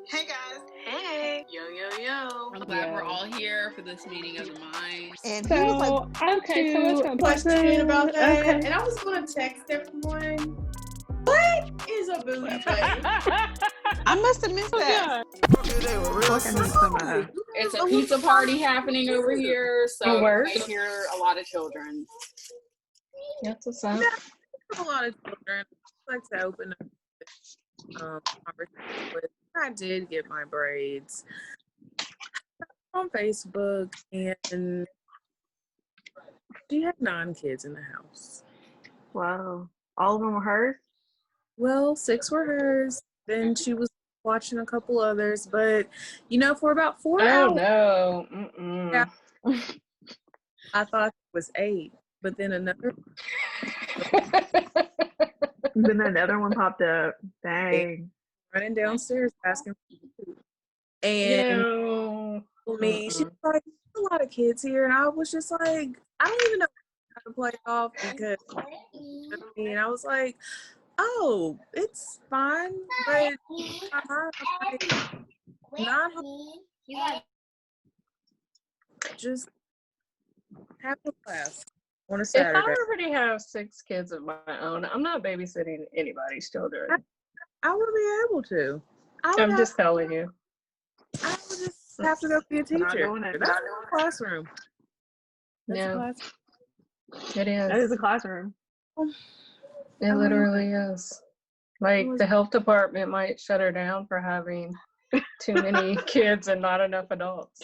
Hey guys. Hey. Yo. I'm glad we're all here for this meeting of the minds. And So, he was like, okay, so what's going Question about that, Okay. and I was going to text everyone. What is a booty play? I must have missed that. It's a pizza party happening over here, so you may hear a lot of children. That's what's up. A lot of children like to open up conversation with. I did get my braids on Facebook, and she had 9 kids in the house. Wow. All of them were hers? Well, 6 were hers. Then she was watching a couple others, but for about 4 hours. Oh no. Yeah, I thought it was 8, but then another one popped up. Dang. running downstairs asking for food. And she's like, "There's a lot of kids here," and I was just like, I don't even know how to play it off because I was like, "Oh, it's fine," but not just have a class on a Saturday. If I already have 6 kids of my own, I'm not babysitting anybody's children. I would be able to. I'm just telling you. I would just have to go be a teacher. That's not a classroom. Yeah. It is. That is a classroom. It literally is. Like, the health department might shut her down for having too many kids and not enough adults.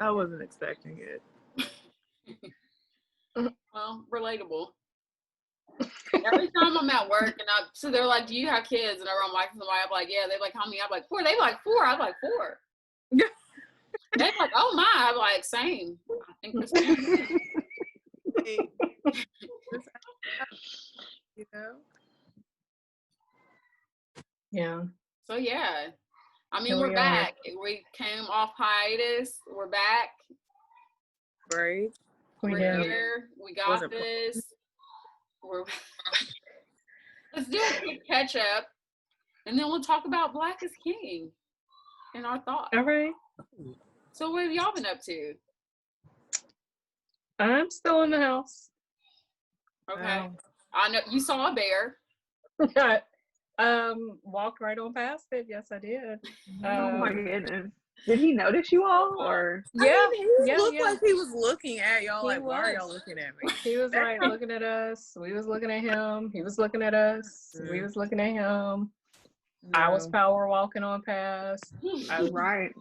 I wasn't expecting it. Well, relatable. Every time I'm at work so they're like, "Do you have kids?" And I'm like, somebody, I'm like, "Yeah." They're like, "How many?" I'm like, "4." They like 4. I'm like, 4. They're like, "Oh my!" I'm like, "Same." I think the same. Yeah. So yeah, I mean, we're back. We came off hiatus. We're back. Right. We're here. We got this. Let's do a quick catch up, and then we'll talk about Black is King and our thoughts. All right. So what have y'all been up to? I'm still in the house. Okay. I know you saw a bear. Walked right on past it. Yes, I did. Oh my goodness. Did he notice you all, or? Yeah, he looked like he was looking at y'all. Why are y'all looking at me? He was like looking at us. We was looking at him. He was looking at us. We was looking at him. No. I was power walking on past. Right.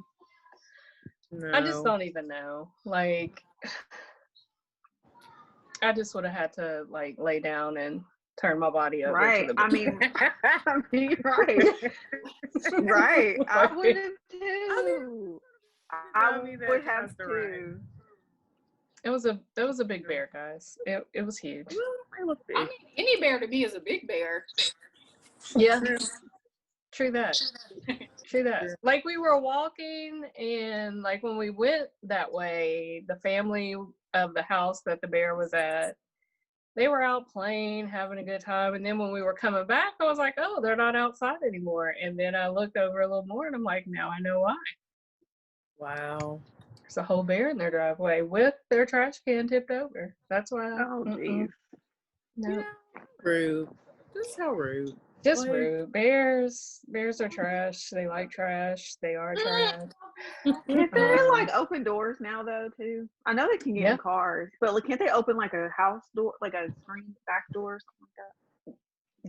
No. I just don't even know. Like, I just would have had to lay down and turn my body over. Right. To the right. Right. I would have too. I would have too. It was a big bear, guys. It was huge. I mean, any bear to me is a big bear. Yeah. True that. True that. Like, we were walking, and like when we went that way, the family of the house that the bear was at, they were out playing, having a good time. And then when we were coming back, I was like, oh, they're not outside anymore. And then I looked over a little more, and I'm like, now I know why. Wow. There's a whole bear in their driveway with their trash can tipped over. That's why. Oh, jeez. No. Yeah, rude. Just how rude. Just rude. Bears are trash. They like trash. They are trash. Can't they open doors now though too? I know they can get in cars, but can't they open a house door, a screen back door or something like that?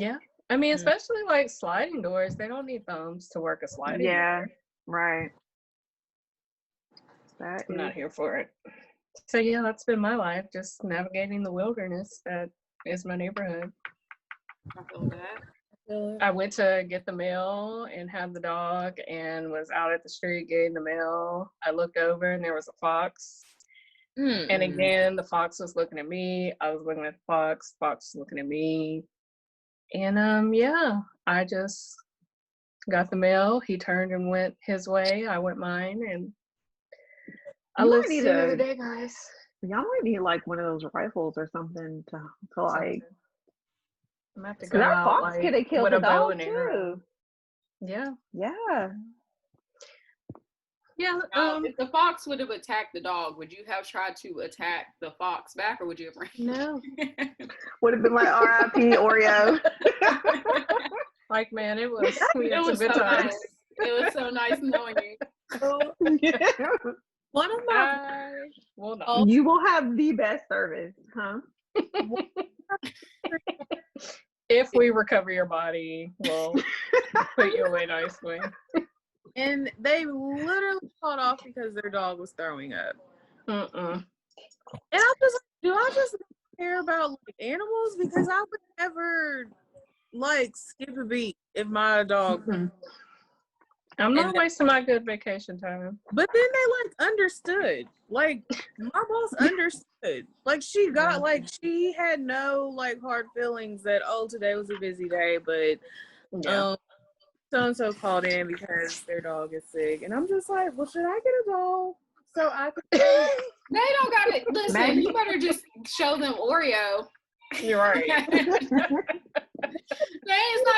Yeah. I mean, especially sliding doors. They don't need thumbs to work a sliding door. Yeah. Right. I'm not here for it. So yeah, that's been my life, just navigating the wilderness that is my neighborhood. I feel that. I went to get the mail and had the dog and was out at the street getting the mail. I looked over and there was a fox. And again, the fox was looking at me. I was looking at the fox. Fox was looking at me. And I just got the mail. He turned and went his way. I went mine. And I You live might need sooner a- the day, guys. Y'all might need like one of those rifles or something to like. Something. I'm gonna have to Because go that out fox like could have killed with the a bow dog and arrow. too. Yeah. Yeah. Yeah. Now, if the fox would have attacked the dog, would you have tried to attack the fox back, or would you have ran? No. Would have been like R.I.P. Oreo. Like, man, it was. We had It some was good so times. nice. It was so nice knowing you. One of my Well, no. You will have the best service, huh? If we recover your body, we'll put you away nicely. and they literally called off because their dog was throwing up. Mm-mm. And I'm just like, do I just care about like animals? Because I would never like skip a beat if my dog. Mm-mm. I'm not wasting my good vacation time. But then they like understood. Like my boss understood. Like she got like she had no like hard feelings that today was a busy day, but Yeah. so and so called in because their dog is sick, and I'm just like, well, should I get a dog so I could? They don't got it. Listen, Maybe. you better just show them Oreo. You're right. It's not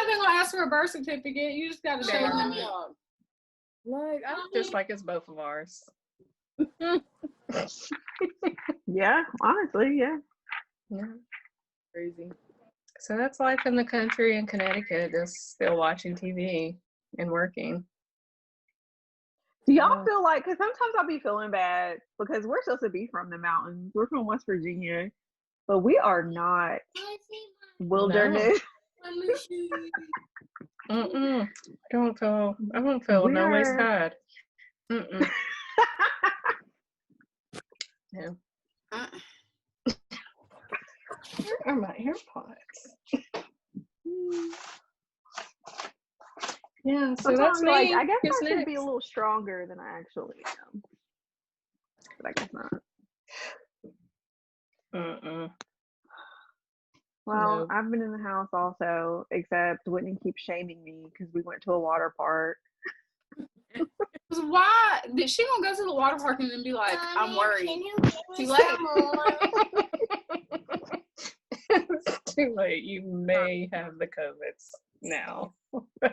even gonna ask for a birth certificate. You just gotta show Yeah. them the dog. Like I Just like it's both of ours. Yeah, honestly, yeah. Yeah. crazy. So that's life in the country in Connecticut, just still watching TV and working. Do y'all Yeah. feel like, because sometimes I'll be feeling bad because we're supposed to be from the mountains. We're from West Virginia, but we are not wilderness. Mm-mm. I don't feel no way We're- sad. Mm-mm. Yeah. Where are my AirPods? Yeah, so Sometimes, that's me. like, I guess Who's I should be a next? little stronger than I actually am. But I guess not. Mm-mm. Well, Nope. I've been in the house also, except Whitney keeps shaming me because we went to a water park. Why did she gonna go to the water park and then be like, I'm worried? Too late. It's too late. You may have the COVIDs now. Well, I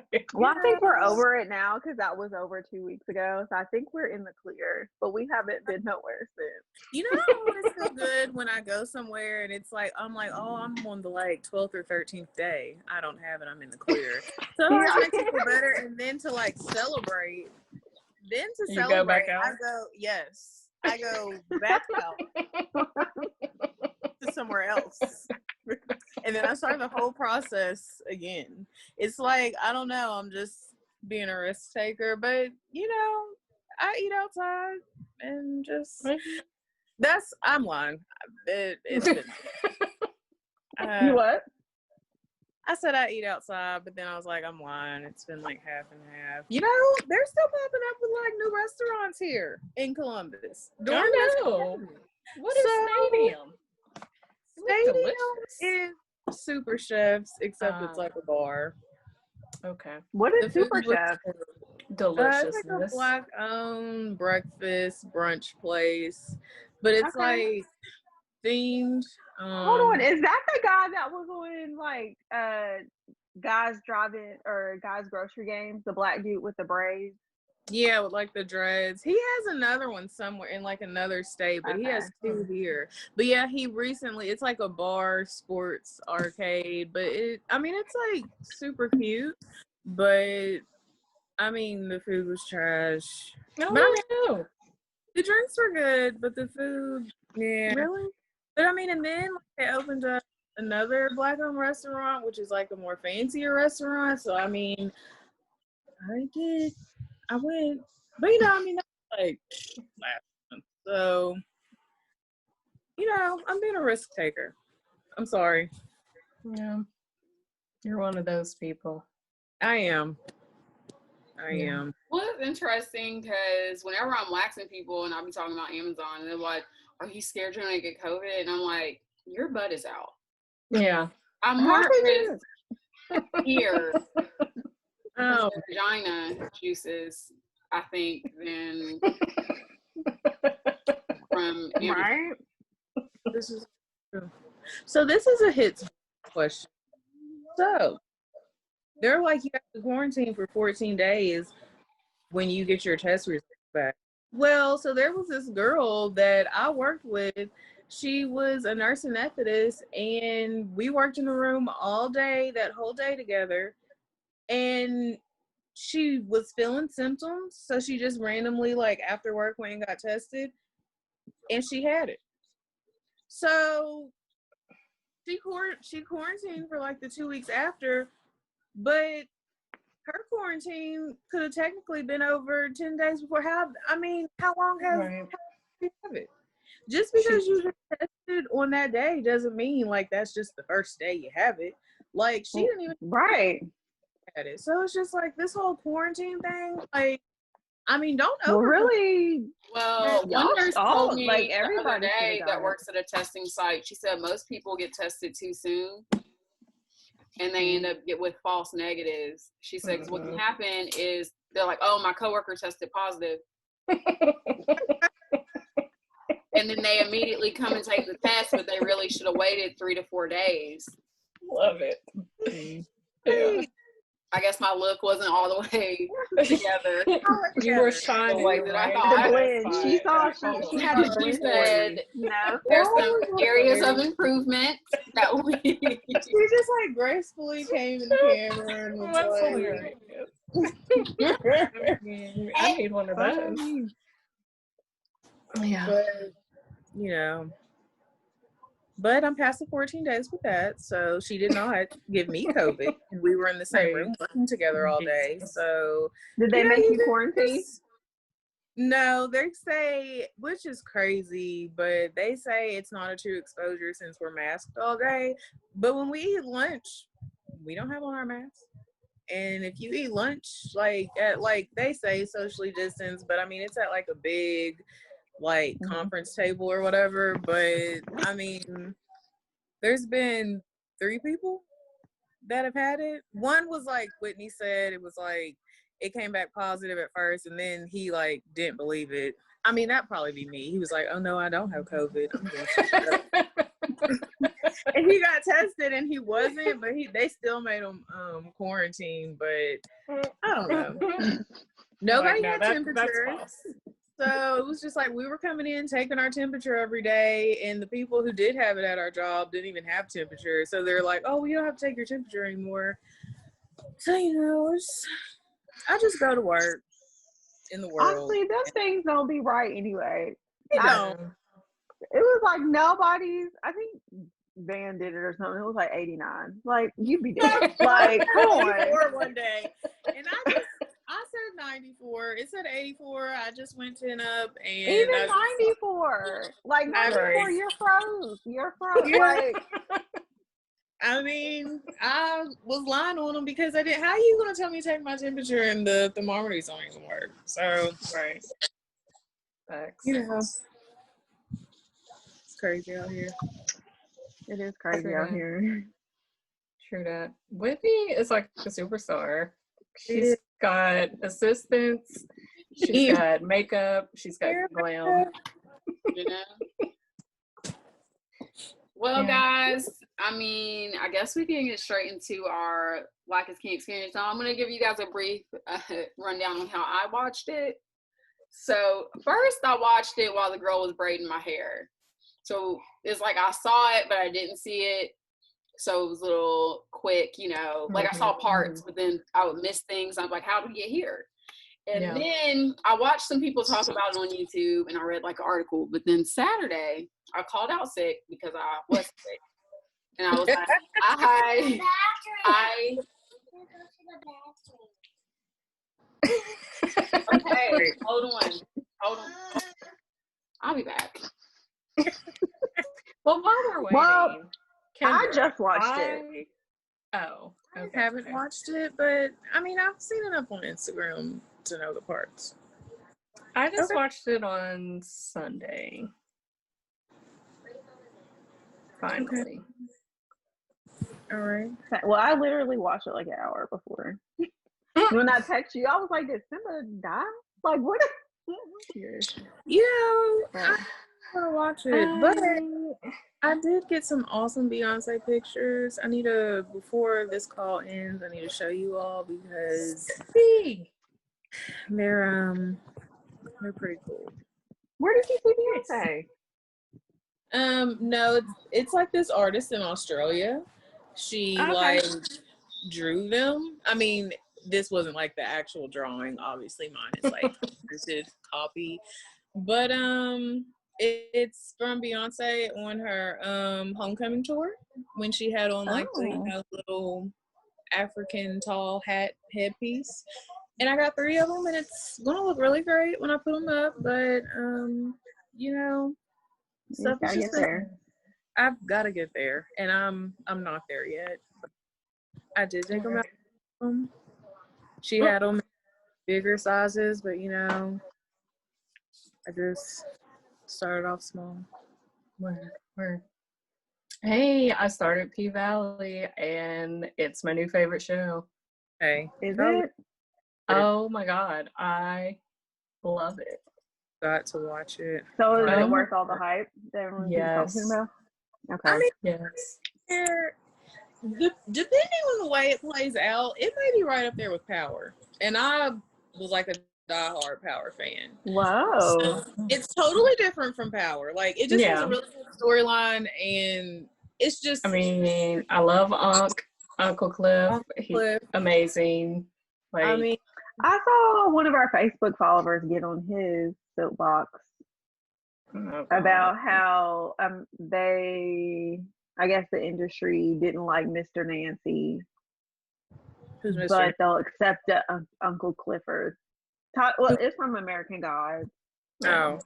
think we're over it now because that was over 2 weeks ago. So I think we're in the clear, but we haven't been nowhere since. You know, I always feel good when I go somewhere and it's like I'm like, oh, I'm on the like 12th or 13th day. I don't have it. I'm in the clear. So it always makes me feel better. And then to like celebrate, You go back out? I go back out to somewhere else. And then I start the whole process again. It's like, I don't know, I'm just being a risk taker, but you know, I eat outside and just I'm lying. It's been You what? I said I eat outside, but then I was like, I'm lying. It's been like half and half. You know, they're still popping up with like new restaurants here in Columbus. During this know. pandemic. What is So- Stadium? It looks Stadium delicious. is Super Chefs, except it's like a bar. Okay. What is The food Super looks Chef? terrible. It's Deliciousness. like a black-owned breakfast brunch place, but it's Okay. like themed. Hold on, is that the guy that was on like guys driving or guys grocery games? The black dude with the braids. Yeah, with like the dreads. He has another one somewhere in like another state, but he has two here. But yeah, he recently, it's like a bar sports arcade, but it's like super cute, but I mean, the food was trash. No, But I mean, no. the drinks were good, but the food, yeah. Really? But I mean, and then like, they opened up another black-owned restaurant, which is like a more fancier restaurant. So I mean, I went, but you know, I mean, that's like last month. So you know, I'm being a risk taker. I'm sorry. Yeah. You're one of those people. I am. Yeah. Well, it's interesting because whenever I'm waxing people and I'll be talking about Amazon, and they're like, "Are you scared you're gonna get COVID?" And I'm like, "Your butt is out. Yeah. I'm more at Happy risk here Oh, for vagina juices, I think, than Right? This is true. So this is a hits question. So they're like, you have to quarantine for 14 days when you get your test results back. Well, so there was this girl that I worked with. She was a nurse anesthetist, and we worked in the room all day, that whole day together. And she was feeling symptoms, so she just randomly, like after work, went and got tested, and she had it. So she quarantined for like the 2 weeks after, but her quarantine could have technically been over 10 days before. How long has you have it? Just because you get tested on that day doesn't mean like that's just the first day you have it. Like she didn't even had it. So it's just like this whole quarantine thing, like, I mean, don't really. Well, one nurse told me like the other everybody day that works at a testing site, she said most people get tested too soon and they end up with false negatives. She said, 'cause what can happen is they're like, oh, my coworker tested positive. And then they immediately come and take the test, but they really should have waited 3 to 4 days. Love it. Yeah. I guess my look wasn't all the way together. You were shining. The way that I The blend. thought. She thought she had the She blend. said No. there's some areas of improvement that we. She just like gracefully came in the camera and was That's like, hilarious. I need one of those. Yeah. But, you know, but I'm past the 14 days with that, so she did not give me COVID. We were in the same room working together all day. So did they make you quarantine? No, they say, which is crazy, but they say it's not a true exposure since we're masked all day. But when we eat lunch, we don't have on our masks. And if you eat lunch, like at like they say socially distance, but I mean it's at like a big like conference table or whatever. But I mean, there's been 3 people that have had it. One was like Whitney said, it was like it came back positive at first, and then he like didn't believe it. I mean, that'd probably be me. He was like, "Oh no, I don't have COVID." And he got tested, and he wasn't, but they still made him quarantine. But I don't know. Nobody had temperatures. So it was just like we were coming in, taking our temperature every day, and the people who did have it at our job didn't even have temperature. So they're like, "Oh, we don't have to take your temperature anymore." So, you know, I just go to work in the world. Honestly, those things don't be right anyway. They don't. It was like nobody's. I think Van did it or something. It was like 89. Like you'd be dead. Like come on. One day, and I said 94. It said 84. I just went 10 up, and even 94. Like 94, you're froze. You're froze. Like. I mean, I was lying on them because I didn't. How are you gonna tell me to take my temperature and the thermometers don't even work? So right. Facts. You know, it's crazy out here. It is crazy out here. True that. Whitney is like a superstar. She's got assistants. She's got makeup. She's got glam. You know. Well, guys, I mean, I guess we can get straight into our Black is King experience. So I'm going to give you guys a brief rundown on how I watched it. So first I watched it while the girl was braiding my hair. So it's like I saw it, but I didn't see it. So it was a little quick, you know, like I saw parts, but then I would miss things. I'm like, how did we get here? And then I watched some people talk about it on YouTube and I read like an article. But then Saturday, I called out sick because I was sick. And I was like, okay, hold on. I'll be back. Well, while we're waiting, Kendra, I just watched it. Oh, okay. I haven't watched it, but I mean, I've seen it up on Instagram to know the parts. I just watched it on Sunday. Finally. Okay. All right. Well, I literally watched it like an hour before. When I text you, I was like, did Simba die? Like, what? You know, want to watch it, but I did get some awesome Beyonce pictures. I need to, before this call ends, I need to show you all because they're pretty cool. Where did you see Beyonce? No, it's like this artist in Australia. She like drew them. I mean, this wasn't like the actual drawing. Obviously, mine is like printed copy, but it's from Beyonce on her homecoming tour when she had on like the little African tall headpiece. And I got 3 of them, and it's gonna look really great when I put them up. But stuff is just there. I've got to get there, and I'm not there yet. I did take them out. She had them bigger sizes, but I just started off small. Where? Hey, I started P-Valley, and it's my new favorite show. Hey, is it? Oh my God, I love it. Got to watch it. So is it worth all the hype that everyone's talking about? Okay. I mean, yes. Depending on the way it plays out, it may be right up there with Power. And I was like a diehard Power fan. Whoa. So it's totally different from Power. Like, it just has a really good storyline, and it's just. I mean, I love Uncle Cliff. He's amazing. Like, I mean, I saw one of our Facebook followers get on his soapbox about how I guess the industry didn't like Mr. Nancy, but they'll accept Uncle Clifford. Well, it's from American Gods. Oh.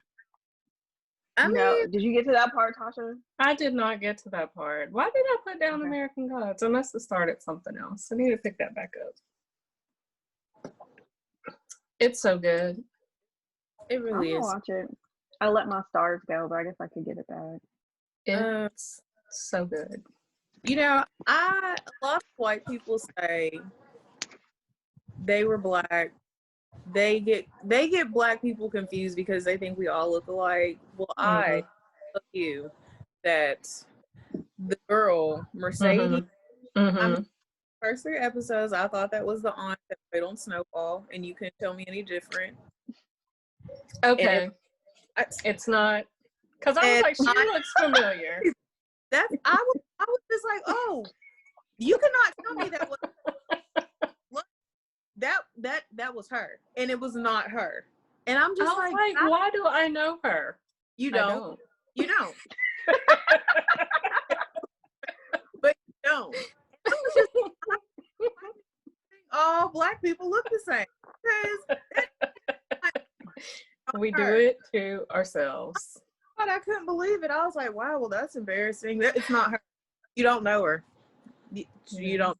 I mean, did you get to that part, Tasha? I did not get to that part. Why did I put down American Gods? I must have started something else. I need to pick that back up. It's so good. It really is. I'll watch it. I let my stars go, but I guess I could get it back. It's so good. A lot of white people say they were black. They get black people confused because they think we all look alike. Well, I tell you that the girl Mercedes. First 3 episodes, I thought that was the aunt that played on Snowfall, and you couldn't tell me any different. Okay. It's not, because I was like, she looks familiar. I was just like, oh, you cannot tell me that was that was her, and it was not her. And I'm just like, why do I know her? You don't. You don't. But you don't. All black people look the same because we do it to ourselves. But I couldn't believe it. I was like, wow, well, that's embarrassing. It's not her. You don't know her. You don't.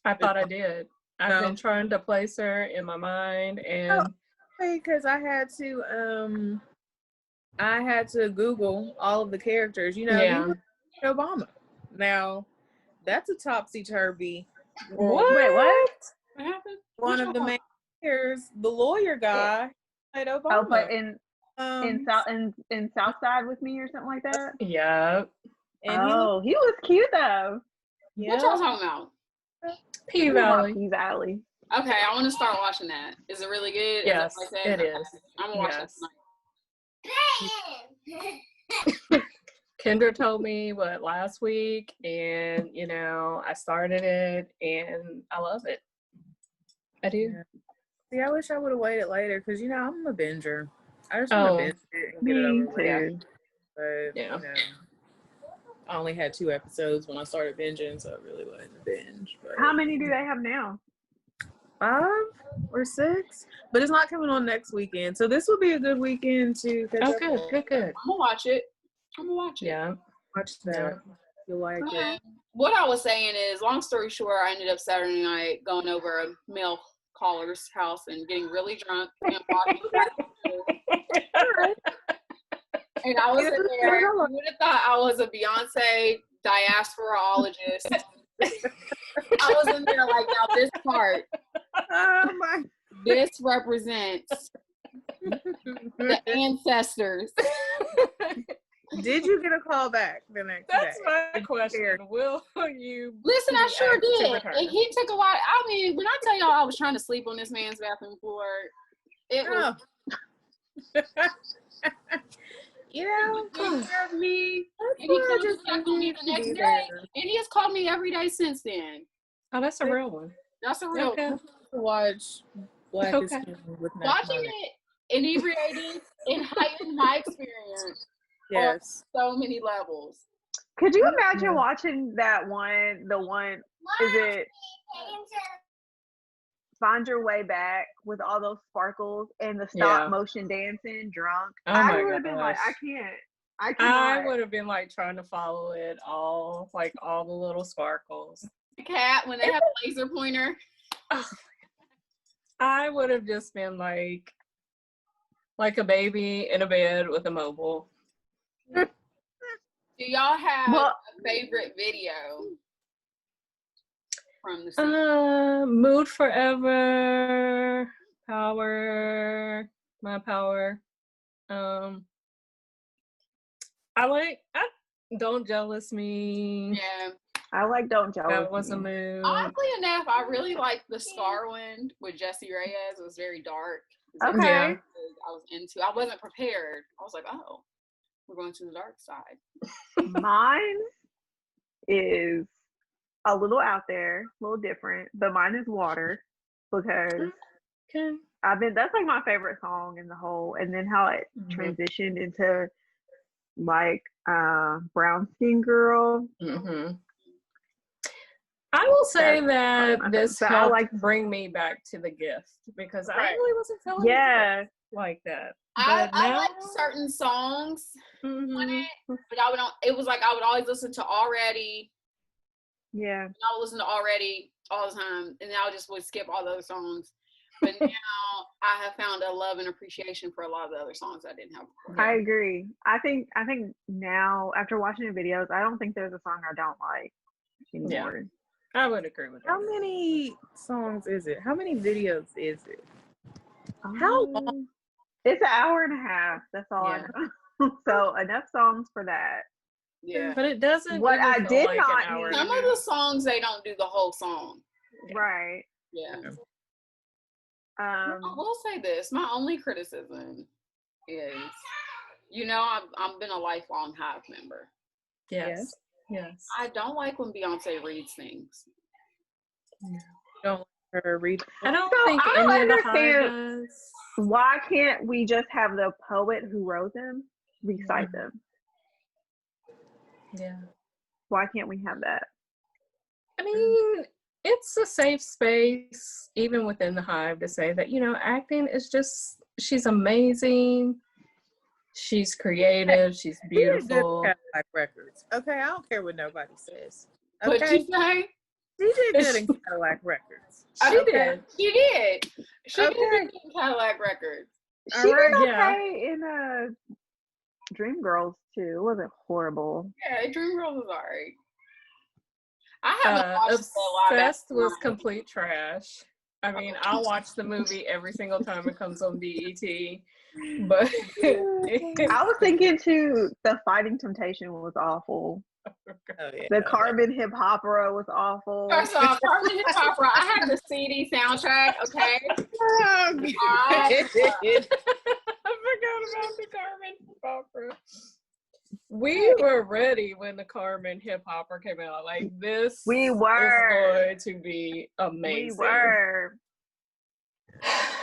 I thought I did. I've been trying to place her in my mind, and because I had to Google all of the characters. Obama. Now, that's a topsy-turvy. What? Wait, what? What happened? One of the main characters, the lawyer guy, played Obama. But in Southside with Me or something like that. Yeah. And he was cute though. Yeah. What y'all talking about? P-Valley. P-Valley. Okay, I want to start watching that. Is it really good? Yes, it is. I'm gonna watch that tonight. Kendra told me last week, and I started it, and I love it. I do. Yeah. See, I wish I would have waited later because I'm a binger. I just want to binge it and get it over with. But I only had 2 episodes when I started binging, so it really wasn't a binge. But how many do they have now? 5 or 6, but it's not coming on next weekend, so this will be a good weekend to catch up. Good. I'm gonna watch it. Yeah, watch that. You'll like it. What I was saying is, long story short, I ended up Saturday night going over a male caller's house and getting really drunk and watching. And I was in there. You would have thought I was a Beyonce diasporologist. I was in there like, now this part. This represents the ancestors. Did you get a call back the next That's day? my question. Will you Listen, I be sure asked to did. return? And he took a while. I mean, when I tell y'all I was trying to sleep on this man's bathroom floor, it was Oh. You know, taking care of me. that's And he why I called me just back on me need the to next be day. there. And he has called me every day since then. Oh, that's a real one. That's a real Okay. To watch Black is Okay. King with watching Nakamani. it inebriated and heightened my experience Yes. on so many levels. Could you imagine Yeah. watching that one? The one is it Find Your Way Back with all those sparkles and the stop Yeah. motion dancing, drunk. Oh I my would have been like, gosh. I can't. I I cannot. would have been like trying to follow it all, like all the little sparkles. The cat, when they have a laser pointer. I would have just been like a baby in a bed with a mobile. Do y'all have Well, a favorite video from the season? Mood Forever, Power, My Power. I Don't Jealous Me. Yeah. I like Don't Jealous That was a Me. mood. Oddly enough, I really liked the Scar Wind with Jesse Reyes. It was very dark. Okay. Yeah. I was into. I wasn't prepared. I was like, oh, we're going to the dark side. Mine is a little out there, a little different, but mine is Water because Okay. that's like my favorite song in the whole, and then how it Mhm. transitioned into like Brown Skin Girl. Mm-hmm. I will say that my this favorite. So I helped like- bring me back to The Gift because I Right. really wasn't feeling Yeah. it like that. I But now, like certain songs Mhm. on it, but I would. It was like I would always listen to Already. Yeah. And I would listen to Already all the time, and then I just would skip all those songs. But now I have found a love and appreciation for a lot of the other songs I didn't have before. I agree. I think now after watching the videos, I don't think there's a song I don't like anymore. I would agree with How that. many songs is it? How many videos is it? How long? It's an hour and a half. That's all Yeah. I know. So enough songs for that. Yeah. But it doesn't. What even I feel did like not an hour need- and a Some of half. the songs they don't do the whole song. Yeah. Right. Yeah. Um, I will say this: my only criticism is, I've been a lifelong Hive member. Yes. Yes. I don't like when Beyonce reads things. Don't let her read. I don't So think I don't any of the high understand- does. why can't we just have the poet who wrote them recite Mm-hmm. them? Yeah. Why can't we have that? I mean, it's a safe space, even within the Hive, to say that, acting is just, she's amazing. She's creative. She's She did good beautiful. Cadillac Records. Okay, I don't care what nobody says. What'd Okay, you say? she did good in Cadillac Records. She Okay. did. She did. She Okay. did in Cadillac Records. She All right, did yeah. okay in Dreamgirls too. It wasn't horrible. Yeah, Dreamgirls was alright. I haven't watched the live Obsessed action was one. complete trash. I mean, I'll watch the movie every single time it comes on BET, but I was thinking too, the Fighting Temptation was awful. Oh, yeah. The Carbon Hip Opera was awful. First off, Carmen Hip Opera. I have the CD soundtrack. Okay. Oh, I forgot about the Carmen Hip Opera. We were ready when the Carmen Hip Opera came out. Like, this We is were. going to be amazing. We were.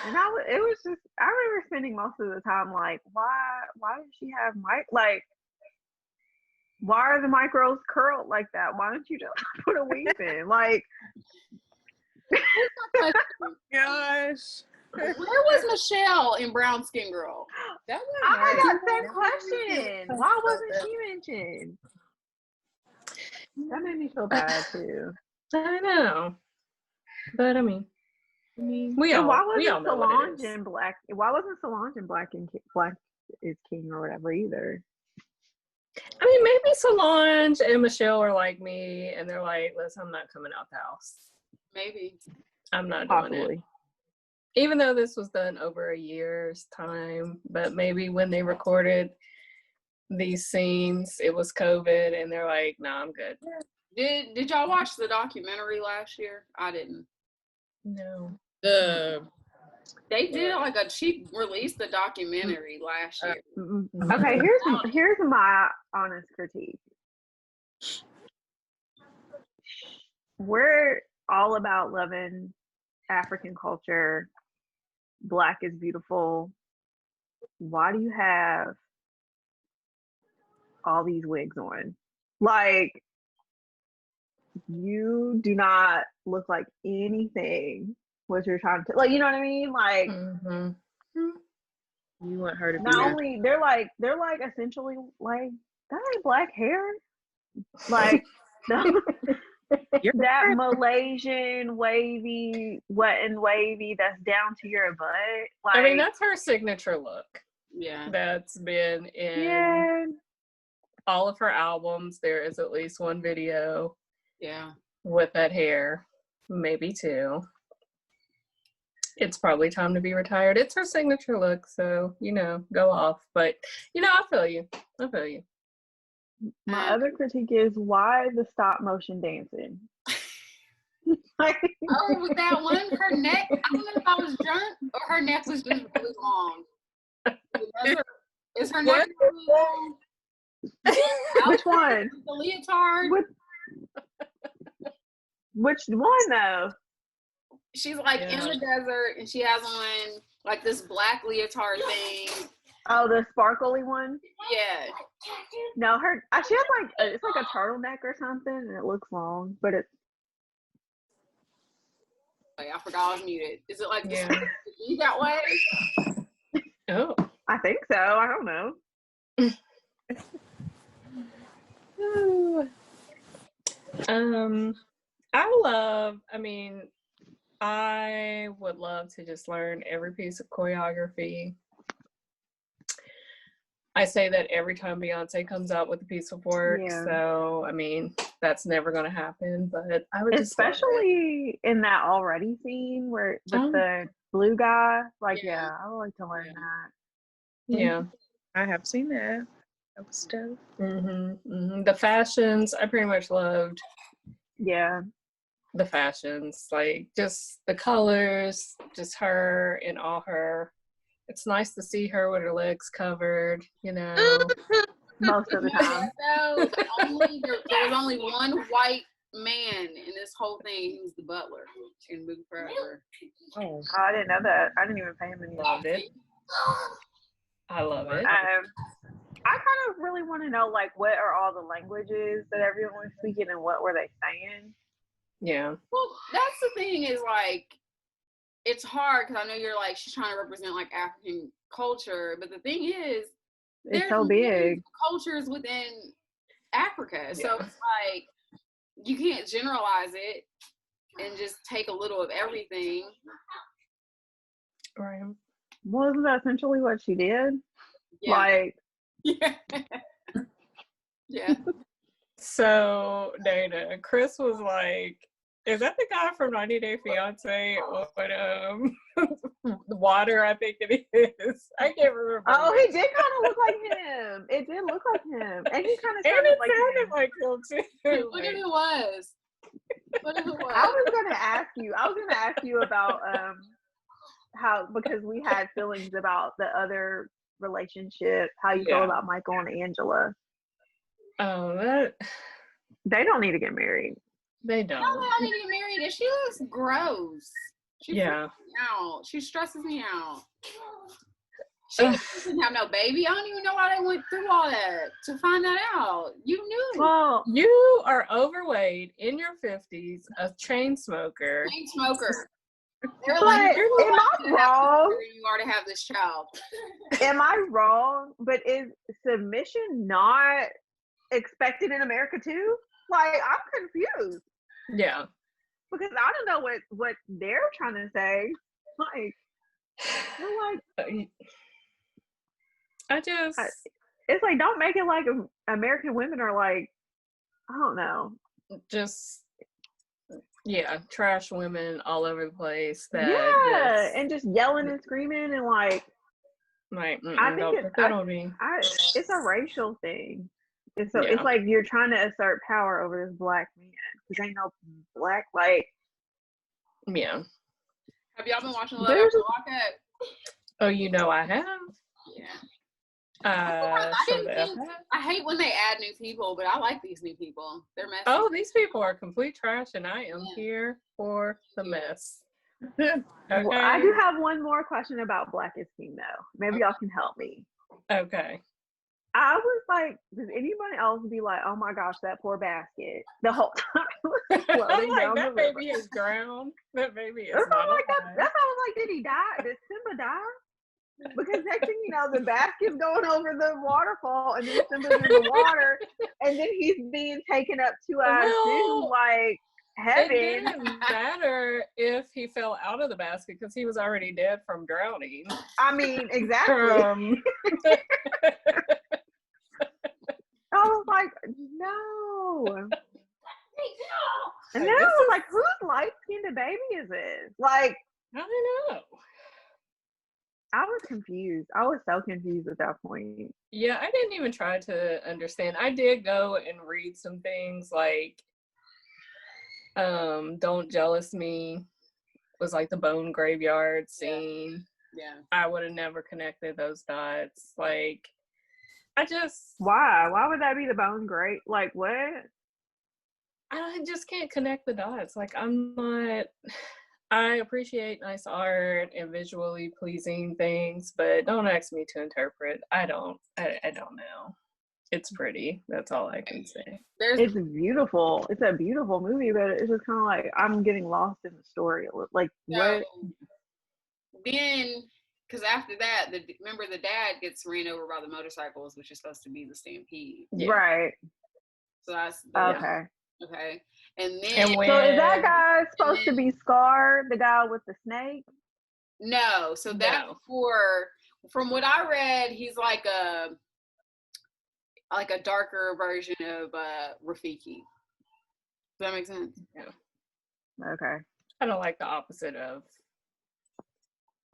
And it was just, I remember spending most of the time like, why does she have why are the micros curled like that? Why don't you just put a weave in? Like, gosh. Where was Michelle in Brown Skin Girl? That I had that right. same question. Why wasn't she mentioned? That made me feel bad too. I know. But I mean, we And all, why we all wasn't know what Solange it is. in Black? Why wasn't Solange in Black is King or whatever either? I mean, maybe Solange and Michelle are like me, and they're like, listen, I'm not coming out the house. Maybe. I'm not doing it. Possibly. Even though this was done over a year's time, but maybe when they recorded these scenes, it was COVID, and they're like, "Nah, I'm good." Did y'all watch the documentary last year? I didn't. No. They did she released the documentary last year. Okay, here's my honest critique. We're all about loving African culture. Black is beautiful. Why do you have all these wigs on? Like, you do not look like anything what you're trying to, like, you know what I mean? Like, You want her to be not only they're like essentially like, that ain't black hair. Like, that Malaysian wavy, wet and wavy that's down to your butt. Like, I mean, that's her signature look. Yeah. That's been in all of her albums. There is at least one video with that hair, maybe two. It's probably time to be retired. It's her signature look, so, go off. But, I feel you. My other critique is, why the stop motion dancing? Oh, with that one, her neck, I don't know if I was drunk or her neck was just really long. Is her neck really long? Which one? The leotard. Which one though? She's like in the desert and she has on like this black leotard thing. Oh, the sparkly one? Yeah. No, she has like it's like a turtleneck or something, and it looks long, but it's. I forgot I was muted. Is it like that way? Oh, I think so. I don't know. I would love to just learn every piece of choreography. I say that every time Beyonce comes out with a piece of work. So, that's never going to happen, but I would just especially in that already scene where with the blue guy, I would like to learn that. Yeah. I have seen that. That was dope. The fashions, I pretty much loved. Yeah. The fashions, like just the colors, just her in all her. It's nice to see her with her legs covered, Most of the time. So there was only one white man in this whole thing. He was the butler in Movie Forever. Oh, I didn't know that. I didn't even pay him any. Loved it. I love it. I kind of really want to know, like, what are all the languages that everyone was speaking and what were they saying? Yeah. Well, that's the thing is, like, it's hard because I know you're like, she's trying to represent like African culture, but the thing is, it's so big. Cultures within Africa. So it's like, you can't generalize it and just take a little of everything. Right. Wasn't that essentially what she did? Yeah. Like, yeah. So, Dana, Chris was like, is that the guy from 90 Day Fiance on The Water, I think it is. I can't remember. Oh, he did kind of look like him. It did look like him. And he kind of sounded like him too. What if it was? I was going to ask you about how, because we had feelings about the other relationship, how you feel about Michael and Angela. Oh, they don't need to get married. They don't. No, they don't need to get married. And she looks gross. She She stresses me out. She doesn't have no baby. I don't even know why they went through all that to find that out. You knew. Well, you are overweight, in your 50s, a chain smoker. They're but like, am I wrong? You are to have this child. Am I wrong? But is submission not expected in America too? Like, I'm confused. Yeah. Because I don't know what they're trying to say. Like, it's like, don't make it like American women are like, I don't know. Just, trash women all over the place. And just yelling and screaming and like, Like, I think don't it's put that on me. it's a racial thing. It's Yeah. it's like you're trying to assert power over this black man because ain't no black like. Yeah. Have y'all been watching Love There's After Lockup? Oh, you know I have. Yeah. I didn't think. I hate when they add new people, but I like these new people. They're messy. Oh, these people are complete trash, and I am Yeah. here for the Yeah. mess. Well, I do have one more question about Blackest King though. Maybe y'all can help me. Okay. I was like, does anybody else be like, oh my gosh, that poor basket the whole time? I'm floating like, down that the river. baby is drowned. That baby is That's not all like that. alive. That's how I was like, did he die? Did Simba die? Because next thing you know, the basket's going over the waterfall, and then Simba's in the water, and then he's being taken up to Well, like It heaven. didn't matter if he fell out of the basket because he was already dead from drowning. I mean, exactly. I was like, no. And then I was like, whose light-skinned baby is this? Like, I don't know. I was confused. I was so confused at that point. Yeah, I didn't even try to understand. I did go and read some things like Don't Jealous Me was like the bone graveyard scene. Yeah. I would have never connected those dots. Like, I just... Why? Why would that be the bone grave? Like, what? I just can't connect the dots. Like, I'm not... I appreciate nice art and visually pleasing things, but don't ask me to interpret. I don't know. It's pretty. That's all I can say. It's beautiful. It's a beautiful movie, but it's just kind of like I'm getting lost in the story. Like, what? Then, because after that, remember the dad gets ran over by the motorcycles, which is supposed to be the stampede. Yeah. Right. So that's okay. Okay. And then so is that guy supposed to be Scar, the guy with the snake? No. So that's before, from what I read, he's like a darker version of Rafiki. Does that make sense? Yeah. Okay. I don't like the opposite of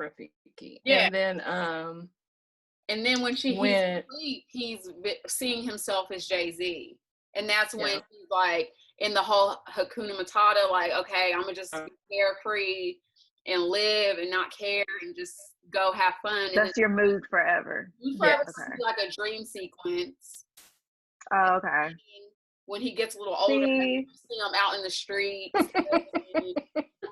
Rafiki. Yeah. And then when he's asleep, he's seeing himself as Jay-Z. And that's when he's like in the whole Hakuna Matata, like, okay, I'm gonna just be carefree and live and not care and just go have fun. That's your mood forever. Okay. Like a dream sequence. Oh, okay. When he gets a little older, you see him out in the streets.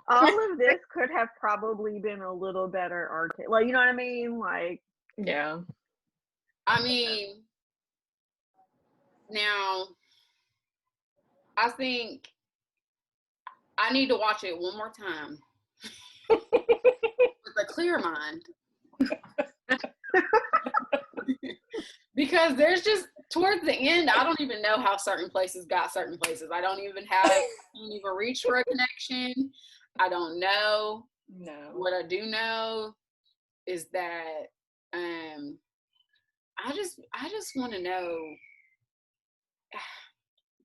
All of this could have probably been a little better artist. Like, you know what I mean? Like, yeah. I mean, now, I think I need to watch it one more time with a clear mind. Because there's just, towards the end, I don't even know how certain places got certain places. I don't even reach for a connection. I don't know. No. What I do know is that I just want to know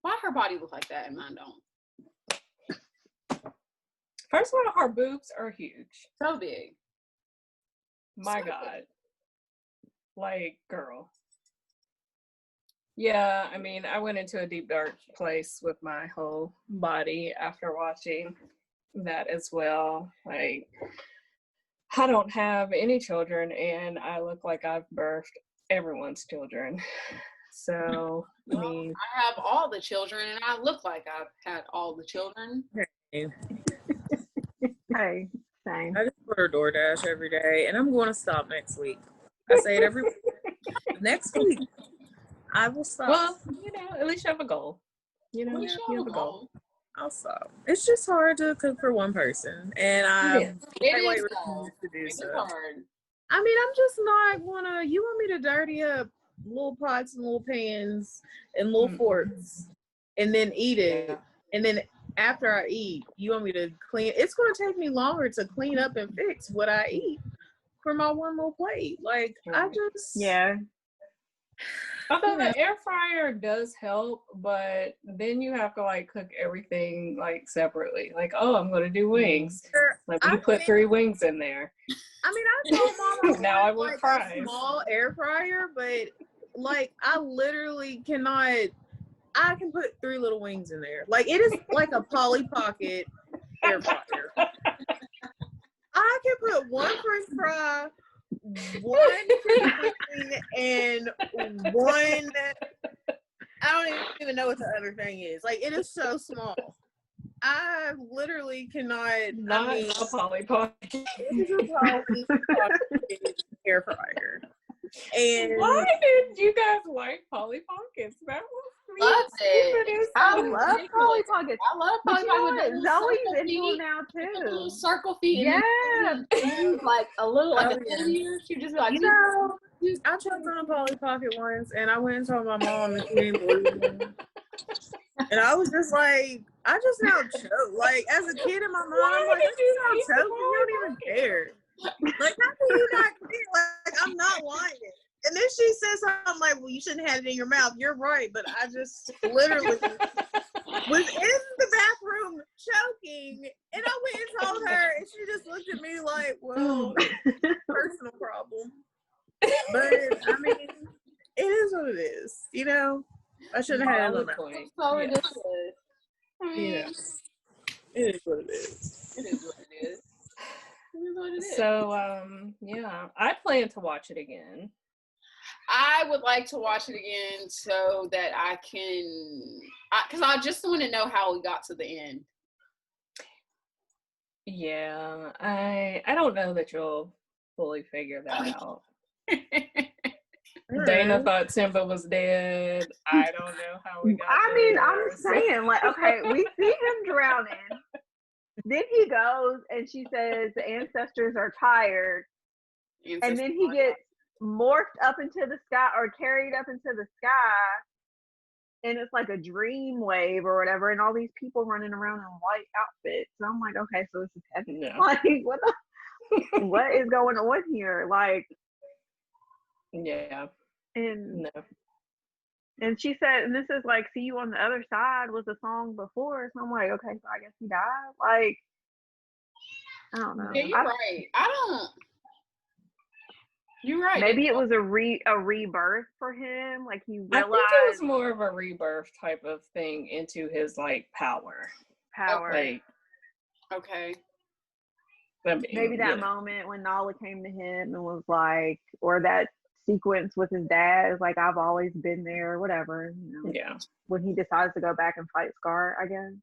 why her body look like that and mine don't. First of all, her boobs are huge. So big. My God. Like, girl. Yeah, I mean, I went into a deep dark place with my whole body after watching that as well. Like, I don't have any children, and I look like I've birthed everyone's children. So, I mean, I have all the children, and I look like I've had all the children. Hey, same. I just order DoorDash every day, and I'm going to stop next week. I say it every week. Next week, I will stop. Well, at least you have a goal. You have a goal. I'll stop. It's just hard to cook for one person, and I It is to do It's so. hard. I mean, I'm just not wanna. You want me to dirty up little pots and little pans and little forks, and then eat it, and then after I eat, you want me to clean? It's gonna take me longer to clean up and fix what I eat for my one little plate. Like, I just Although the air fryer does help, but then you have to like cook everything like separately. Like, oh, I'm gonna do wings. Let me put 3 wings in there. I mean, I told Mama Now I want, want like, a fries. small air fryer, but like I literally cannot. I can put 3 little wings in there. Like it is like a Polly Pocket air fryer. I can put 1 French fry, 1 chicken wing, and 1. I don't even know what the other thing is. Like it is so small. I literally cannot. Not I mean, a Polly Pocket. it is a Polly Pocket air fryer. And Why did you guys like Polly Pockets? That was Love it. I Oh, love Polly Pockets. I love But Polly you know Pocket. what? with Zoe's little into circle them feet, now with the little too. circle feet. Yeah. And then, like a little, like Oh, a yeah. teddy. She just be like, you know, I tried on a Polly Pocket once, and I went and told my mom, and she didn't believe me. And I was just like, I just now choke. Like as a kid in my mind, I'm like, I just now choke, and you don't even care. Like how can you not care? Like I'm not lying. And then she says something like, well, you shouldn't have it in your mouth. You're right, but I just literally was in the bathroom choking, and I went and told her, and she just looked at me like, well, personal problem. But I mean, it is what it is, you know. I shouldn't have had it in my mouth. Point. so Yes. ridiculous. Yeah, it is what it is. It is what it is. It is what it is. So, yeah, I plan to watch it again. I would like to watch it again so that I can, because I just want to know how we got to the end. Yeah, I don't know that you'll fully figure that out. Dana thought Simba was dead. I don't know how we got I mean, there. I'm saying, like, okay, we see him drowning. Then he goes and she says the ancestors are tired. And then he gets morphed up into the sky or carried up into the sky. And it's like a dream wave or whatever. And all these people running around in white outfits. So I'm like, okay, so this is heavy. No. Like, what is going on here? Like, Yeah, and no. and she said, and this is like, see you on the other side was the song before. So I'm like, okay, so I guess he died. Like, I don't know. Yeah, you're right. You're right. Maybe it was a rebirth for him. Like he I realized think it was more of a rebirth type of thing into his like power. power. Like, Okay. I mean, Maybe that yeah. moment when Nala came to him and was like, or that sequence with his dad is like, I've always been there, whatever. You know, Yeah. when he decides to go back and fight Scar, I guess.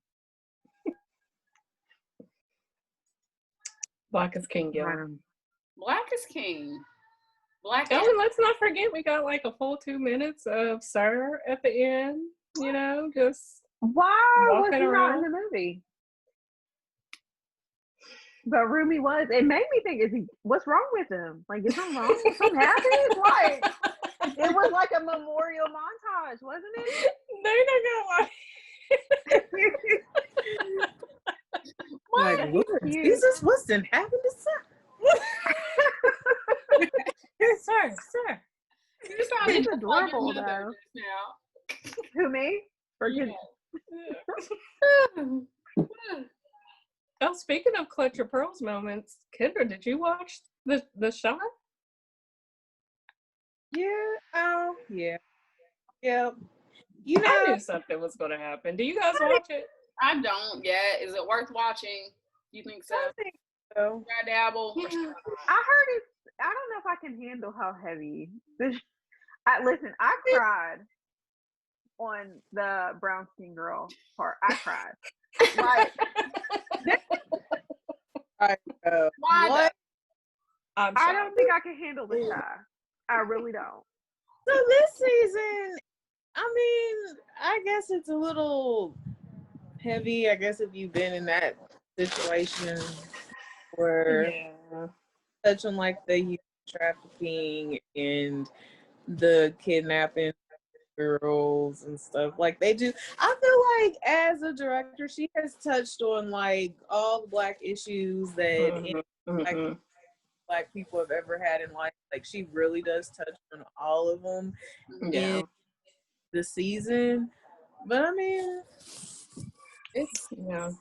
Black is King, Gil. Black is king. Black Oh, is and let's not forget we got like a full 2 minutes of Sir at the end. You know, just Why was walking he not around. in the movie? But Rumi was. It made me think, what's wrong with him? Like, is something wrong? Is something happened? Like, it was like a memorial montage, wasn't it? They don't got like Like, Lord Cute. Jesus, what's been happening to Sir? Sir. You sound He's just like your adorable, mother though. just now. Who, me? Or Yeah. Oh, speaking of Clutch Your Pearls moments, Kendra, did you watch the shot? Yeah. Oh, yeah. Yeah. You I know, knew something was going to happen. Do you guys watch it? I don't yet. Is it worth watching? You think so? I think so. Should I dabble? I heard it. I don't know if I can handle how heavy this. Listen, I cried on the brown skin girl part. I cried. Like, Why What? I'm I shocked. don't think I can handle the shy. I really don't. So this season, I mean, I guess it's a little heavy. I guess if you've been in that situation where Yeah. touch on like the human trafficking and the kidnapping girls and stuff like they do. I feel like as a director, she has touched on like all the Black issues that any Mhm. Black people have ever had in life. Like she really does touch on all of them. Yeah. And the season. But I mean, it's Yeah.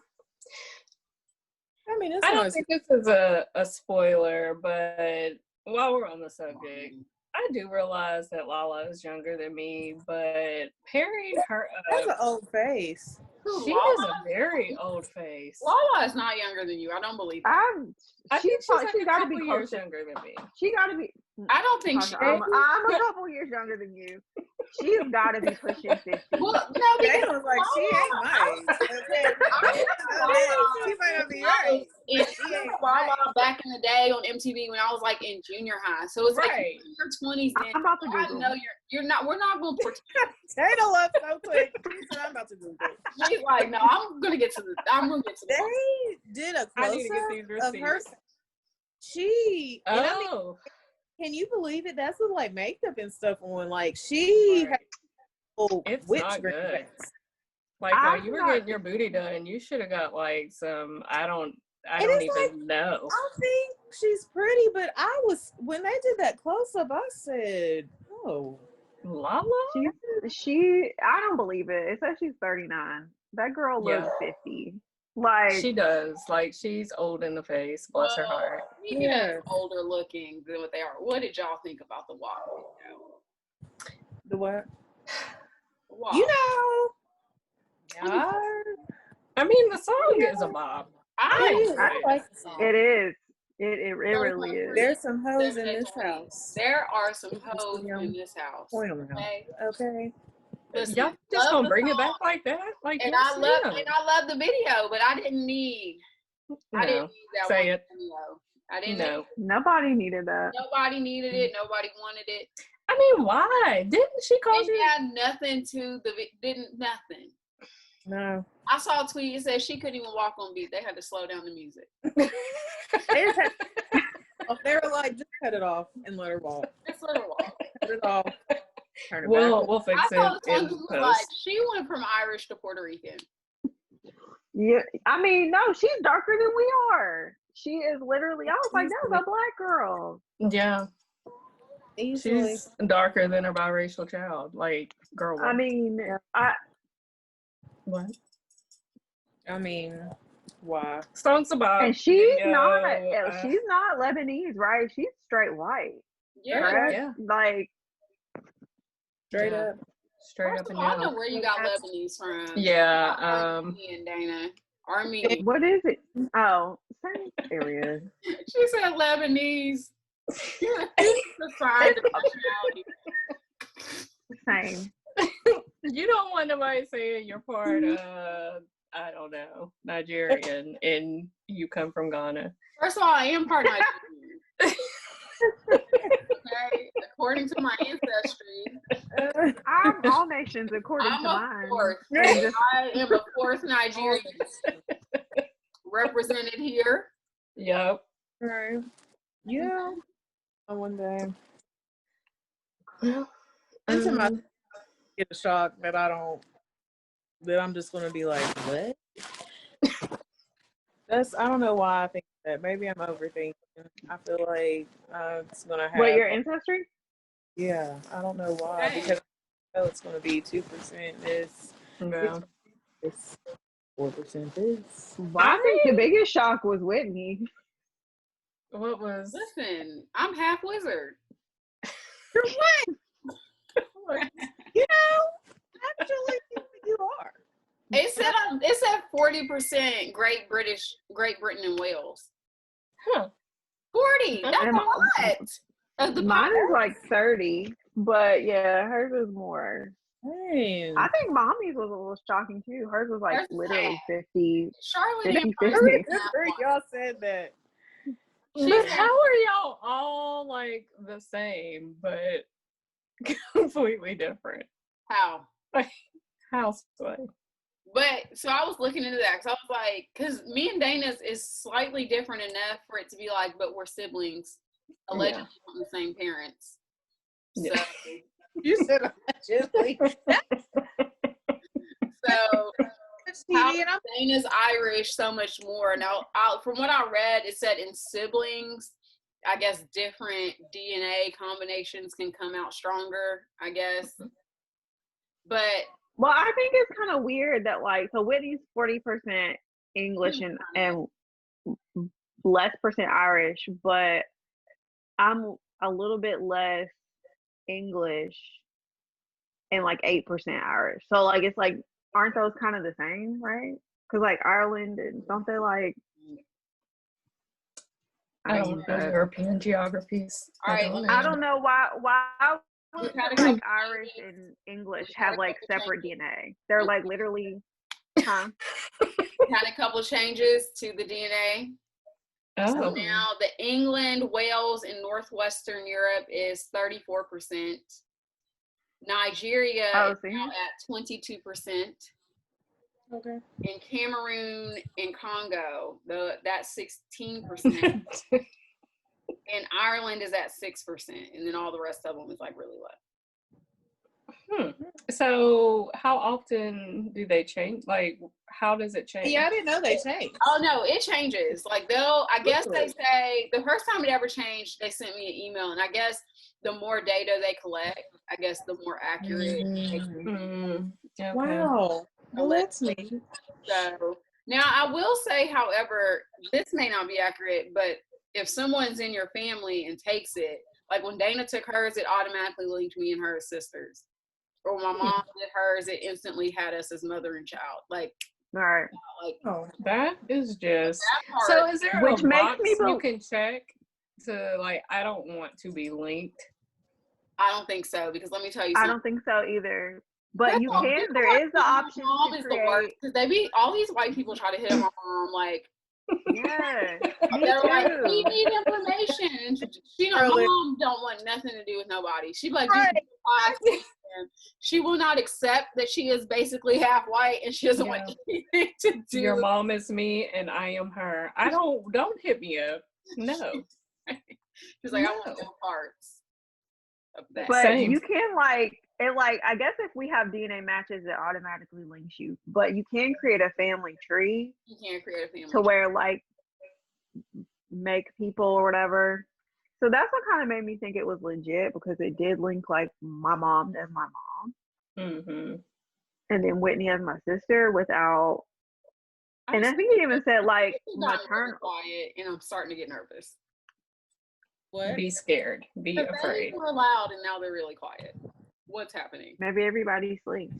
I mean it's I one don't of think this is a spoiler, but while we're on the subject, I do realize that Lala is younger than me, but pairing her that's an up, old face. she has a very old face. Lala is not younger than you. I don't believe that. I think she's like she's a got to couple be years close. younger than me. She got to be. I don't think she I'm is. a couple years younger than you. She's got to be pushing 50. Well, no, because Jayla was like, she ain't my age. Okay. She might not be right. And She ain't Lala back in the day on MTV when I was like in junior high. So it's like Right. you're in your 20s. Then. I'm about to I Google. know you're not. We're not going to pretend. Jayla left so quick. She said, I'm about to Google. She's like, no, I'm gonna get to the. I'm gonna get to the. They did a I need to get close these up of her. receipts. She and I mean, Oh, can you believe it? That's with like makeup and stuff on. Like she right. had full It's witch not green good. face. Like while I'm you were not- getting your booty done, you should have got like some. I don't And even it's like, know. I think she's pretty, but I was when they did that close up, I said, "Oh, Lala? She I don't believe it. It says she's 39. That girl looks 50. Like She does. Like she's old in the face. Bless her Well, heart. Speaking Yeah. of older looking than what they are, what did y'all think about the walk video? the what?" Wow. You know, yeah, I mean, the song is a bop. I I like the song. it is. It really is. There's some hoes in this house. There are some hoes in this house. Point them out. Okay. Okay. Listen, Y'all just love gonna the bring it song, back like that? Like And yes, I love ma'am. and I love the video, but I didn't need No, I didn't need that say one it. video. I didn't No. Nobody needed that. nobody needed it, nobody wanted it. I mean, why? Didn't she call It you? had nothing to didn't nothing. No. I saw a tweet. It said she couldn't even walk on beat. They had to slow down the music. They were like, just cut it off and let her walk. Just let her walk. Cut it off. Turn it We'll fix I saw it this one in who was post. like, she went from Irish to Puerto Rican. Yeah, I mean, no, she's darker than we are. She is literally. I was like, that was a black girl. Yeah, back. Easily. she's darker than her biracial child. Like, girl. I mean, what? I mean, why? Songs about. and she's video, not Lebanese, right? She's straight white. Yeah. Correct? Yeah. Like, Straight Yeah. up. Straight First up of and all, I know down. where you got Lebanese from. Yeah. Armenian, Dana. Armenian. what is it? Oh, same area. She said Lebanese. Decided nationality. Same. You don't want nobody saying you're part of, I don't know, Nigerian and you come from Ghana. First of all, I am part Nigerian. Okay, according to my ancestry, I'm all nations according I'm to a mine. fourth. And just- I am a fourth Nigerian represented here. Yep. Right. Yeah. One day. Until my get a shock that I'm just gonna be like, what? I don't know why I think that. Maybe I'm overthinking. I feel like it's gonna have. What, your ancestry? Yeah, I don't know why Dang. because I know it's gonna be 2% this, Yeah. this, 4% this. I think the biggest shock was Whitney. What was? Listen, I'm half wizard. You know, actually, you are. It said 40% Great Britain and Wales. Huh. 40. That's a And lot. Of the Mine is like 30, but yeah, hers is more. Dang. I think mommy's was a little shocking too. Hers was like Hers is literally half. 50. Charlotte 50, and 50. I remember y'all said that. But how are y'all all like the same, but completely different? How? Houseway. But so I was looking into that because I was like, because me and Dana's is slightly different enough for it to be like, but we're siblings, allegedly from the same parents. So, Yeah. You said allegedly. so how TV and I'm Dana's Irish so much more. Now, from what I read, it said in siblings, I guess different DNA combinations can come out stronger. I guess. But Well, I think it's kind of weird that like, so Whitney's 40% English and less percent Irish, but I'm a little bit less English and like 8% Irish. So like, it's like, aren't those kind of the same, right? Because like Ireland and don't they like? I don't know European geographies. All right, I don't know why would We've like Irish and English have like separate DNA. They're like literally, huh? had a couple changes to the DNA. So Oh, now the England, Wales, and Northwestern Europe is 34%. Nigeria is now at 22%. Okay. In Cameroon and Congo, that's 16%. And Ireland is at 6%. And then all the rest of them is like really low. So how often do they change? Like, how does it change? Yeah, I didn't know they changed. Oh no, it changes. Like I guess they say the first time it ever changed, they sent me an email, and I guess the more data they collect, I guess the more accurate. Okay. Wow. Well, that's neat. So now I will say, however, this may not be accurate, but if someone's in your family and takes it, like when Dana took hers, it automatically linked me and her as sisters. Or when my mom did hers, it instantly had us as mother and child. Like, Right. like Oh, that is just. that part, So is there Which a makes box me you can check to like? I don't want to be linked. I don't think so, because let me tell you I something. don't think so either. But you Well, can. people There like is the my option mom to is the worst, create. because all these white people try to hit on my mom like, Yeah, me they're like, we too. need information. And my mom don't want nothing to do with nobody. She'd be like, she will not accept that she is basically half white, and she doesn't want anything to do. Your mom is me, and I am her. I don't hit me up. No. She's like, I want no parts of that. But Same. you can like it. Like I guess if we have DNA matches, it automatically links you. But you can create a family tree. You can't create a family to where like make people or whatever. So that's what kind of made me think it was legit, because it did link like my mom as my mom, and then Whitney as my sister without. And I think it even said like maternal. Quiet, and I'm starting to get nervous. What? Be scared. Be afraid. They were loud, and now they're really quiet. What's happening? Maybe everybody sleeps.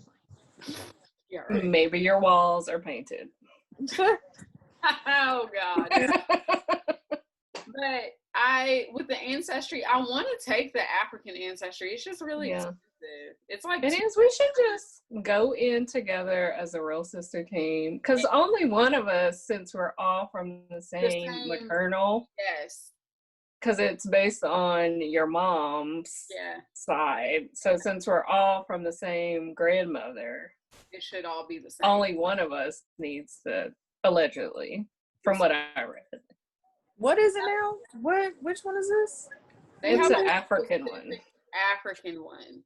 Yeah, right. Maybe your walls are painted. Oh God. But with the ancestry, I want to take the African ancestry. It's just really expensive. It's like it is. We should just go in together as a real sister team, because only one of us, since we're all from the same maternal. Yes. Because it's based on your mom's side. So since we're all from the same grandmother, it should all be the same. Only one of us needs to, allegedly, from what I read. What is it now? Which one is this? It's an African one. African one.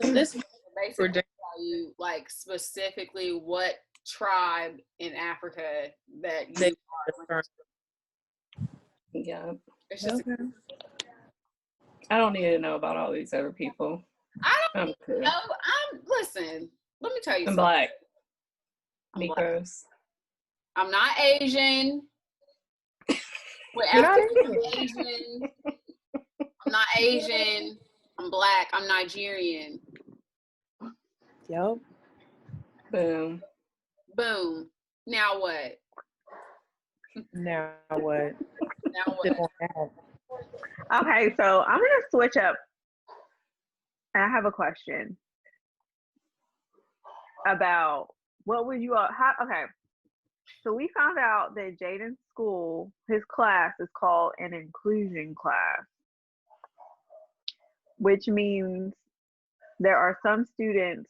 This basically tell you like specifically what tribe in Africa that you are. Yeah. It's just I don't need to know about all these other people. I'm cool. Listen, let me tell you I'm something. black. Negroes. I'm not Asian. You're not Asian. I'm not Asian. I'm black. I'm Nigerian. Yep. Boom. Boom. Now what? Now what? Now what? Okay, so I'm gonna switch up. And I have a question about what would you all okay. So we found out that Jaden's school, his class is called an inclusion class, which means there are some students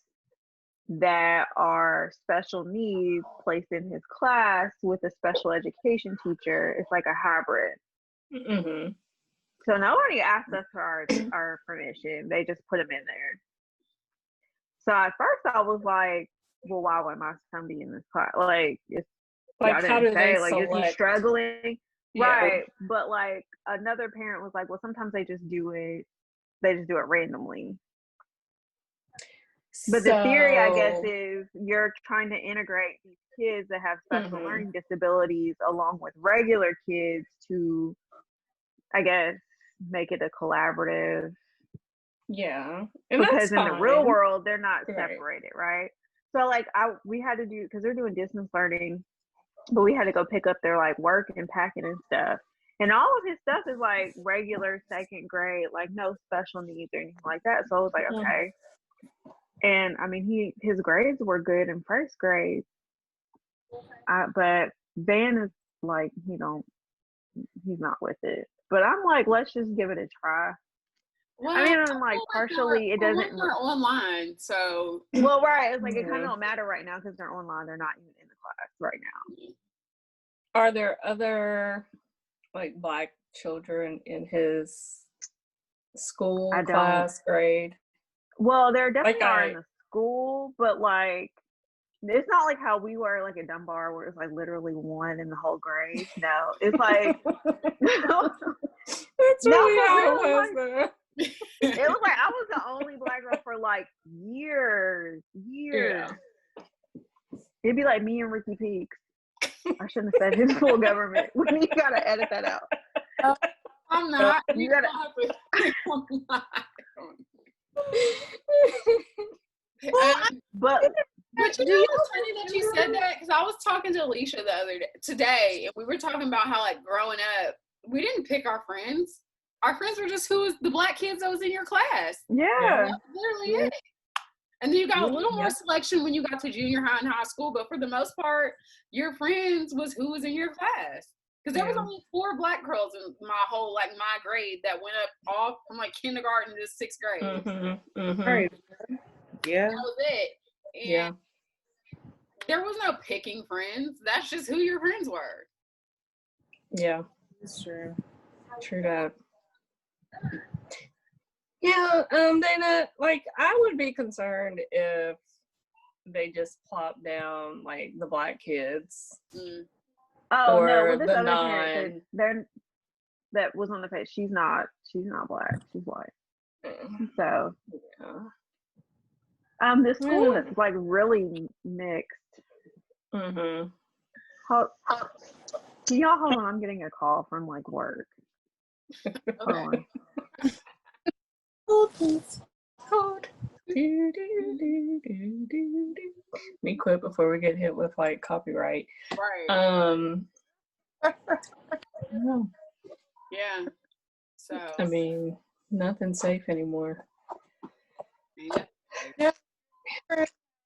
that are special needs placed in his class with a special education teacher. It's like a hybrid. So nobody asked us for our permission. They just put him in there. So at first I was like, well, why would my son be in this class? Like, it's like, how do they like, select? is he struggling? Yeah. Right. But like another parent was like, well, sometimes they just do it randomly. But the theory, I guess, So- is you're trying to integrate these kids that have special Mhm. learning disabilities along with regular kids to, I guess, make it a collaborative. Yeah, and Because that's in the real fine. world, they're not Right. separated, right? So like we had to do, because they're doing distance learning, but we had to go pick up their like work and packing and stuff. And all of his stuff is like regular second grade, like no special needs or anything like that. So I was like, Mhm. okay. And I mean, his grades were good in first grade, but Van is like, he's not with it. But I'm like, let's just give it a try. Well, I mean, I'm like, feel partially it they're- doesn't. they're online, so Well, right. It's like it kind Yeah. of don't matter right now because they're online. They're not even in the class right now. Are there other like Black children in his school, I don't. class, grade? Well, there definitely Like are in the school, but like it's not like how we were like at Dunbar where it's like literally one in the whole grade. No, it's like That's No, really for how real, it was like- though. it was like I was the only Black girl for like years. Yeah. It'd be like me and Ricky Peaks. I shouldn't have said his full government. You gotta edit that out. I'm not. You gotta- I'm not. Well, But But you know what's funny that you said that? Because I was talking to Alicia the other day, today, and we were talking about how, like, growing up, we didn't pick our friends. Our friends were just who was the Black kids that was in your class. yeah. That's literally it. And then you got a little more Yeah. selection when you got to junior high and high school, but for the most part, your friends was who was in your class. Because there was Yeah. only 4 Black girls in my whole, like, my grade that went up all from, like, kindergarten to 6th grade. Mm-hmm, mm-hmm. Right. Yeah. That was it. And Yeah. there was no picking friends. That's just who your friends were. Yeah. That's true. True that. Yeah, Dana, like I would be concerned if they just plop down like the Black kids. Mm. Oh no, Or well this the other parent non- said they're that was on the page. She's not Black. She's white. So Yeah. the school Mm. is like really mixed. Mm-hmm. Can y'all hold on? I'm getting a call from like work. Hold on. Code. Do, do, do, do, do, do. Let me quit before we get hit with like copyright. Right. No, Yeah. So I mean, nothing's safe anymore. yeah.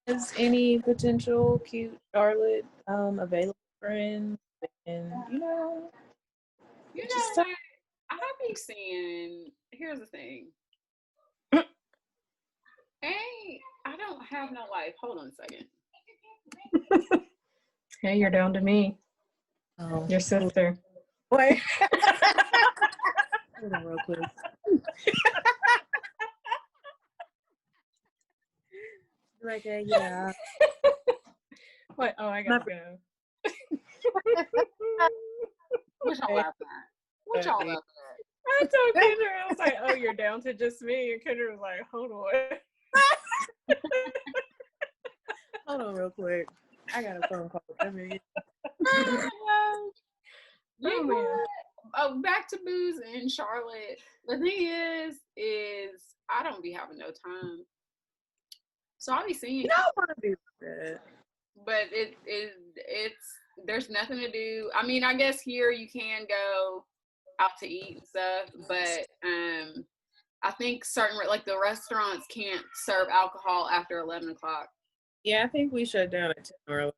Is any potential cute Charlotte available friends? And You know Just what? I be seeing. Here's the thing. Hey, I don't have no life. Hold on a second. Hey, you're down to me, your sister. Wait. Hold on real quick. Like, yeah. What? Oh, I gotta go. What y'all laughing at? What y'all laughing at? I told Kendra, I was like, "Oh, you're down to just me," and Kendra was like, "Hold on." Hold on real quick. I got a phone call. I mean, You Oh, know man. what? Oh, back to booze in Charlotte. The thing is I don't be having no time. So I'll be seeing you don't want to do that. but it's there's nothing to do. I mean, I guess here you can go out to eat and stuff, but I think certain like the restaurants can't serve alcohol after 11 o'clock. Yeah, I think we shut down at 10 or 11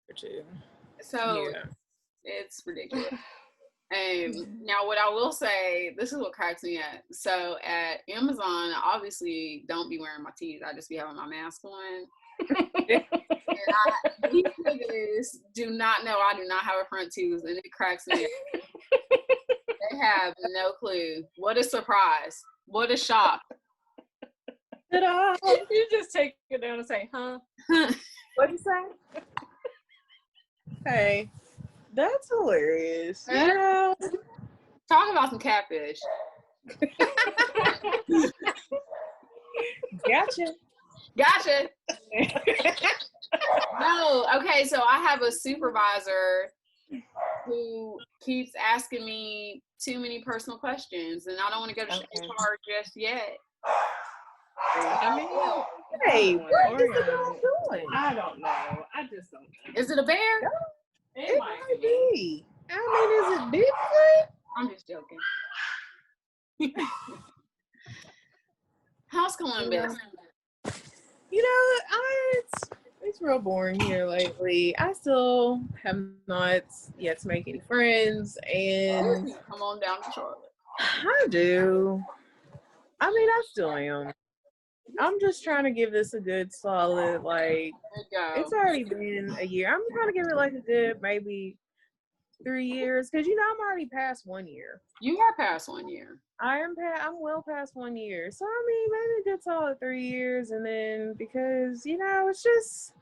or 2. So Yeah. it's ridiculous. Now what I will say, this is what cracks me up. So at Amazon, I obviously don't be wearing my teeth. I just be having my mask on. And these niggas do not know I do not have a front tooth, and it cracks me up. They have no clue. What a surprise. What a shock. You just take it down and say, "Huh?" What'd you say? Hey, that's hilarious. You know? Talk about some catfish. Gotcha. Gotcha. No, okay, so I have a supervisor who keeps asking me too many personal questions, and I don't want to go to HR just yet. I mean, Hey, what is Orion. the girl doing? I don't know. I just don't know. Is it a bear? It might be. I mean, is it Bigfoot? I'm just joking. How's Columbus? You know, it's real boring here lately. I still have not yet to make any friends, and Come on down to Charlotte. I do. I mean, I still am. I'm just trying to give this a good solid, like, it's already been a year. I'm trying to give it like a good maybe 3 years, because you know I'm already past 1 year. You are past 1 year. I'm well past 1 year. So I mean, maybe a good solid 3 years, and then because you know it's just,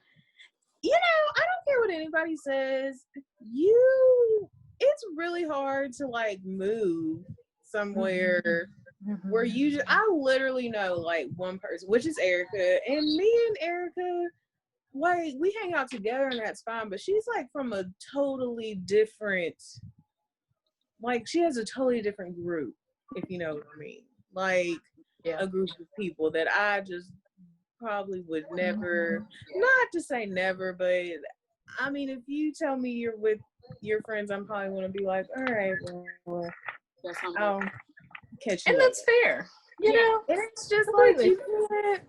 you know, I don't care what anybody says. It's really hard to like move somewhere where you just, I literally know like one person, which is Erica, and me and Erica, like we hang out together and that's fine, but she's like from a totally different, like she has a totally different group, if you know what I mean, like a group of people that I just probably would never, not to say never, but I mean, if you tell me you're with your friends, I'm probably going to be like, all right, well, I'll catch you. And that's fair. You know, and it's just like, you can't,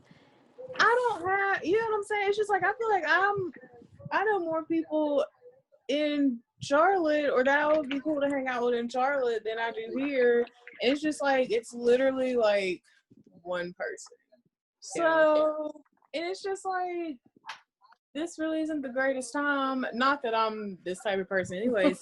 I don't have, you know what I'm saying? It's just like, I feel like I know more people in Charlotte, or that would be cool to hang out with in Charlotte, than I do here. And it's just like, it's literally like one person. So, and it's just like, this really isn't the greatest time. Not that I'm this type of person anyways.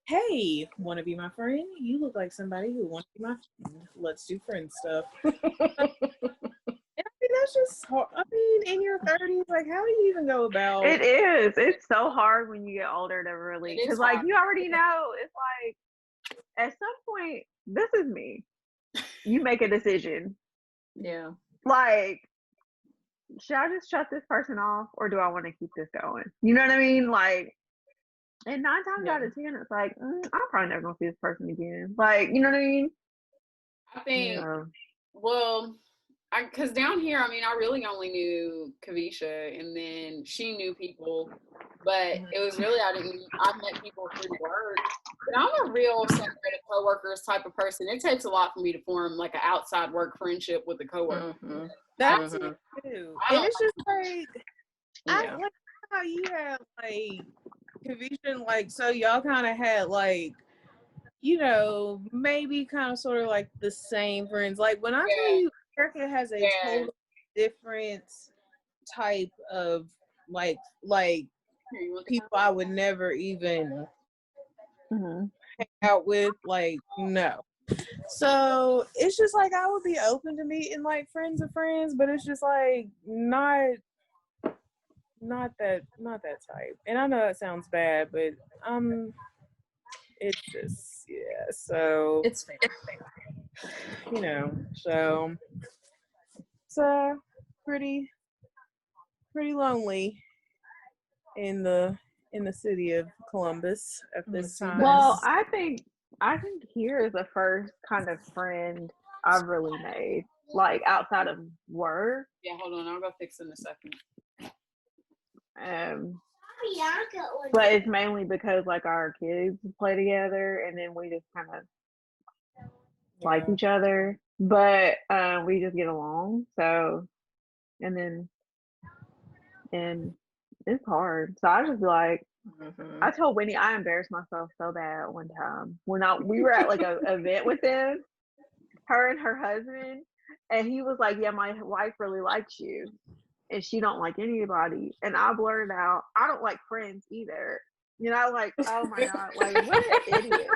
Hey, want to be my friend? You look like somebody who wants to be my friend. Let's do friend stuff. And I mean, that's just hard. I mean, in your 30s, like, how do you even go about It is. It's so hard when you get older to really, because like you already know, it's like at some point, this is me. You make a decision. Yeah. Like, should I just shut this person off, or do I want to keep this going? You know what I mean? Like, and 9 times out of 10, it's like, I'm probably never gonna see this person again. Like, you know what I mean? I think, well, because down here, I mean, I really only knew Kavisha, and then she knew people, but it was really, I met people through work. But I'm a real separated coworkers type of person. It takes a lot for me to form like an outside work friendship with a coworker. That's it too. And it's just like, I like how you have like Kavisha, like, so y'all kind of had like, you know, maybe kind of sort of like the same friends. Like when I tell you, Erica has a totally different type of like people I would never even hang out with. Like, no. So it's just like I would be open to meeting like friends of friends, but it's just like not that type. And I know it sounds bad, but it's just so it's fair. You know, so it's pretty lonely in the city of Columbus at this time. Well, I think here is the first kind of friend I've really made, like outside of work. Yeah, hold on, I'll go fix it in a second. But it's mainly because like our kids play together, and then we just kind of like each other, but we just get along. So, and it's hard. So I just like, I told Winnie, I embarrassed myself so bad one time when we were at like a event with them, her and her husband, and he was like, yeah, my wife really likes you and she don't like anybody. And I blurted out, I don't like friends either. You know, like, oh my God, like what an idiot.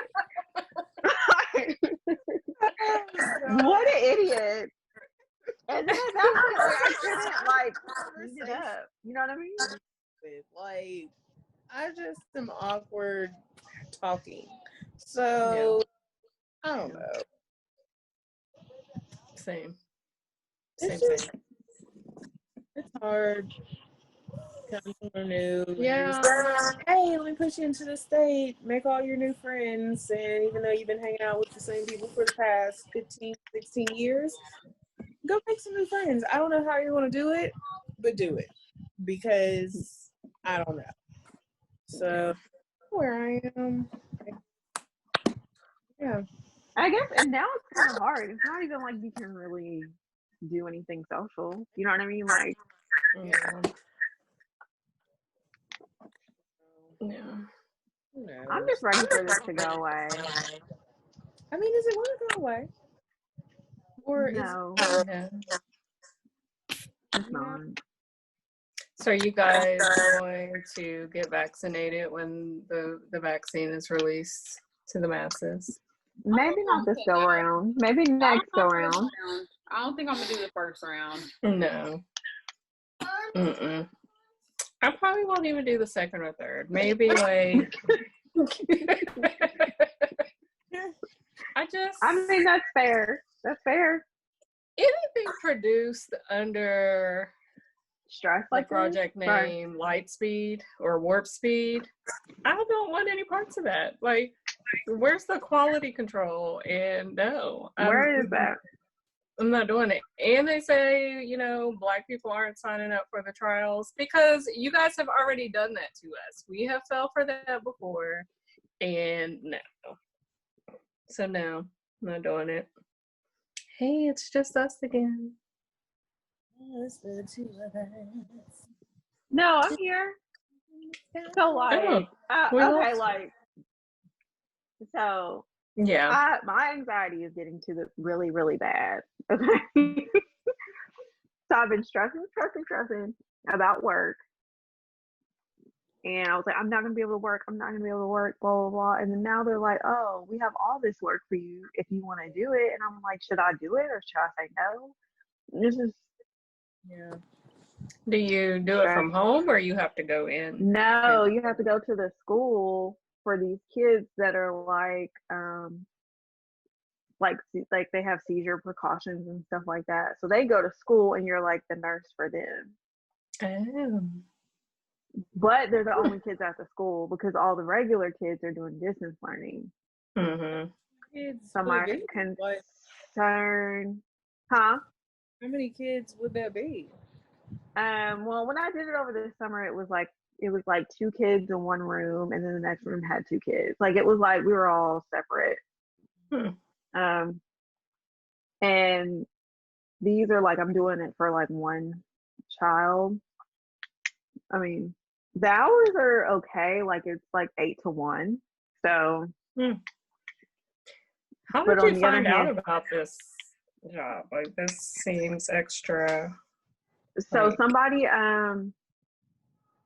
What an idiot. And then at that point, like, I couldn't like clean it up. You know what I mean? Like, I just am awkward talking. So I don't know. Same. hard. Come somewhere new. and Yeah. just, hey, let me push you into the state. Make all your new friends. And even though you've been hanging out with the same people for the past 15, 16 years, go make some new friends. I don't know how you're going to do it, but do it. Because I don't know. So, where I am. Yeah. I guess, and now it's kind of hard. It's not even like you can really do anything social. You know what I mean? Like, Yeah. Yeah. Who knows? I'm just ready for this to go away. I mean, is it going to go away? Or No, Yeah. it's not. So are you guys going to get vaccinated when the vaccine is released to the masses? Maybe not this go round. Maybe next go round. I don't think I'm gonna do the first round. No. Mm-mm. I probably won't even do the second or third. Maybe like I mean, that's fair. That's fair. anything produced under Stress the like project this? Right. name Lightspeed or Warp Speed. I don't want any parts of that. Like, where's the quality control? And no, Where is that? I'm not doing it. And they say, you know, Black people aren't signing up for the trials because you guys have already done that to us. We have fell for that before, and no. So no, I'm not doing it. Hey, it's just us again. No, I'm here. So like, we okay, lost- like, so Yeah. my anxiety is getting to the really, really bad. Okay. So I've been stressing about work. And I was like, I'm not going to be able to work. I'm not going to be able to work, blah, blah, blah. And then now they're like, oh, we have all this work for you if you want to do it. And I'm like, should I do it or should I say no? This is. Yeah. Do you do it from home or you have to go in? No, you have to go to the school for these kids that are like they have seizure precautions and stuff like that. So they go to school and you're like the nurse for them. Oh. But they're the only kids at the school because all the regular kids are doing distance learning. Mm-hmm. Kids So my concern, huh? How many kids would that be? Well, when I did it over the summer, it was like 2 kids in one room, and then the next room had 2 kids. Like it was like we were all separate. And these are like I'm doing it for like one child. I mean, the hours are okay. Like it's like 8 to 1. So. How did you find out about this job? Like this seems extra. So somebody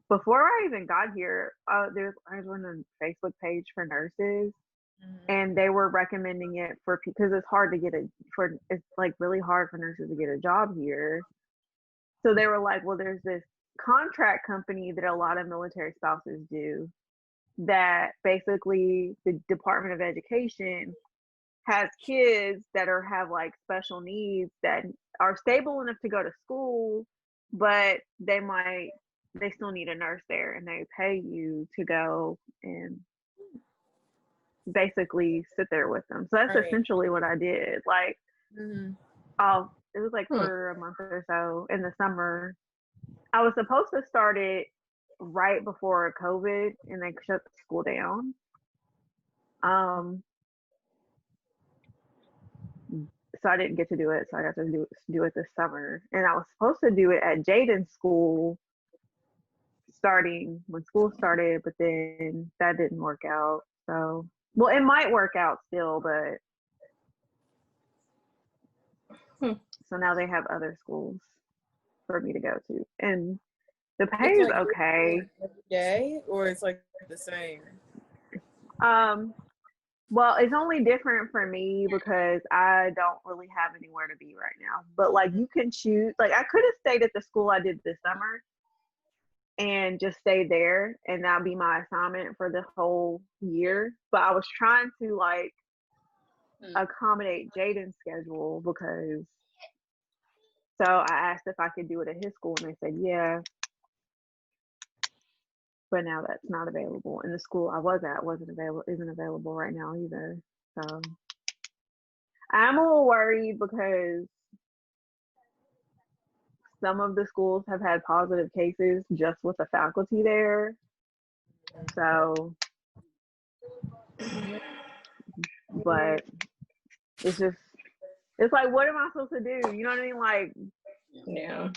before I even got here, I was on a Facebook page for nurses, and they were recommending it for because it's hard to get it's like really hard for nurses to get a job here. So they were like, well, there's this contract company that a lot of military spouses do that basically the Department of Education has kids that have like special needs that are stable enough to go to school, but they still need a nurse there, and they pay you to go and basically sit there with them. So that's essentially what I did. Like, it was like for a month or so in the summer. I was supposed to start it right before COVID, and they shut the school down. So I didn't get to do it. So I got to do it this summer. And I was supposed to do it at Jaden's school starting when school started, but then that didn't work out. So, well, it might work out still, but so now they have other schools for me to go to. And the pay is like okay. Every day, or it's like the same? Well, it's only different for me because I don't really have anywhere to be right now. But like you can choose, like I could have stayed at the school I did this summer and just stayed there and that'd be my assignment for the whole year. But I was trying to like accommodate Jaden's schedule because So I asked if I could do it at his school, and they said yeah. But now that's not available. And the school I was at isn't available right now either. So I'm a little worried because some of the schools have had positive cases just with the faculty there. So, but it's like, what am I supposed to do? You know what I mean? Like, Yeah.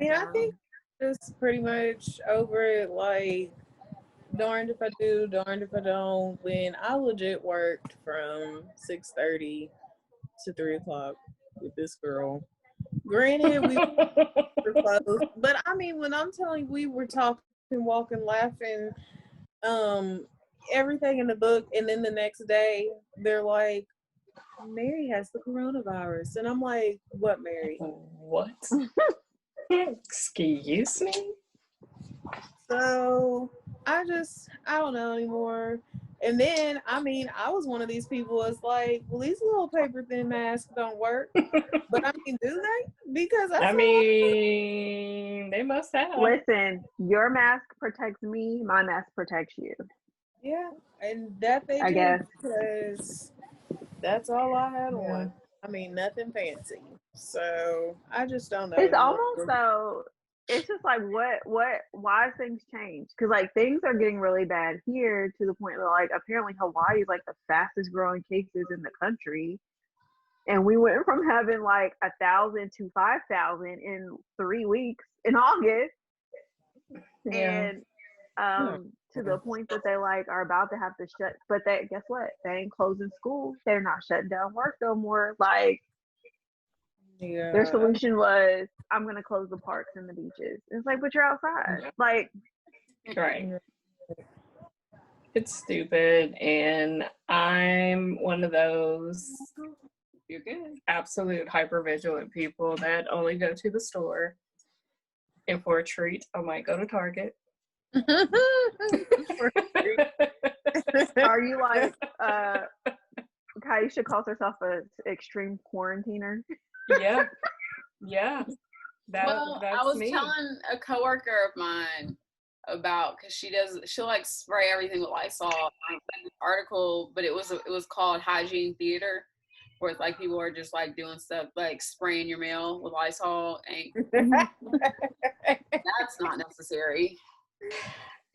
I think it's pretty much over it. Like, darned if I do, darned if I don't. When I legit worked from 6:30 to 3:00 with this girl. Granted, we were close, but I mean, when I'm telling you, we were talking, walking, laughing, everything in the book, and then the next day they're like, Mary has the coronavirus, and I'm like, what, Mary? What? Excuse me? So I don't know anymore. And then, I mean, I was one of these people that's like, well, these little paper thin masks don't work. But I mean, do they? Because I mean, they must have. listen, your mask protects me, my mask protects you. Yeah, and that they I do, guess. because that's all I had on. I mean, nothing fancy. So I just don't know. It's almost though. It's just like why things change? Because like things are getting really bad here to the point that like apparently Hawaii is like the fastest growing cases in the country, and we went from having like 1,000 to 5,000 in 3 weeks in August, and to the point that they like are about to have to shut. But guess what? They ain't closing school. They're not shutting down work no more. Like. Yeah. Their solution was, I'm gonna close the parks and the beaches. It's like, but you're outside. Yeah. Like, Right. It's stupid, and I'm one of those You're good. absolute hypervigilant people that only go to the store. And for a treat, I might go to Target. are you like Kaisha calls herself a extreme quarantiner? Yeah. Well, that's I was me. telling a coworker of mine about, because she'll like spray everything with Lysol. I read this article, but it was called Hygiene Theater, where it's like people are just like doing stuff like spraying your mail with Lysol, and that's not necessary.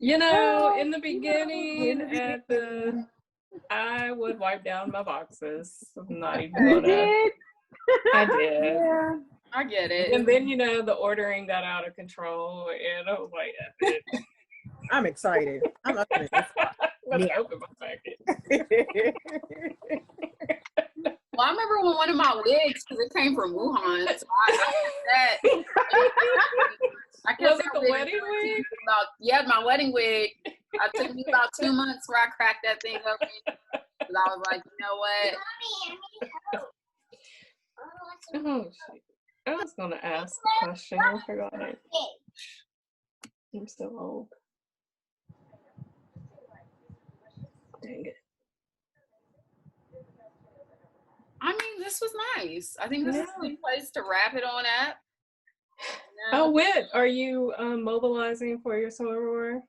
You know, in the beginning, I would wipe down my boxes. I'm not even You gonna. did? I did. Yeah. I get it. And then, the ordering got out of control, and I was like, F it. I'm excited. I'm opening this. Let's open my packet. Well, I remember when one of my wigs, because it came from Wuhan, so I kept Was it that the wedding wig? My wedding wig. It took me about 2 months where I cracked that thing open. Because I was like, you know what? Oh, shit. I was going to ask a question. I forgot it. I'm so old. Dang it. I mean, this was nice. I think this is a good place to wrap it on at. Oh, Whit, are you mobilizing for your soror?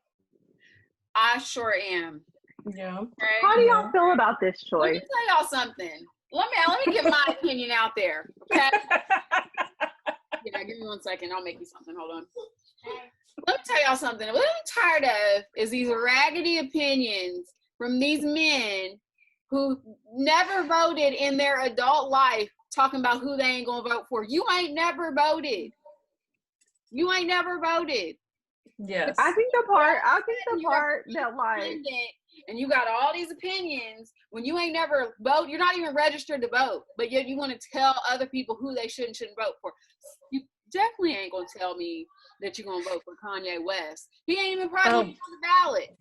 I sure am. Yeah. Okay? How do y'all feel about this Let me choice? tell y'all something. Let me get my opinion out there. Okay? Yeah, give me 1 second. I'll make you something. Hold on. Let me tell y'all something. What I'm tired of is these raggedy opinions from these men who never voted in their adult life talking about who they ain't gonna vote for. You ain't never voted. You ain't never voted. Yes. I think the part that like, and you got all these opinions when you ain't never vote. You're not even registered to vote, but yet you want to tell other people who they should and shouldn't vote for. You definitely ain't gonna tell me that you're gonna vote for Kanye West. He ain't even probably on the ballot.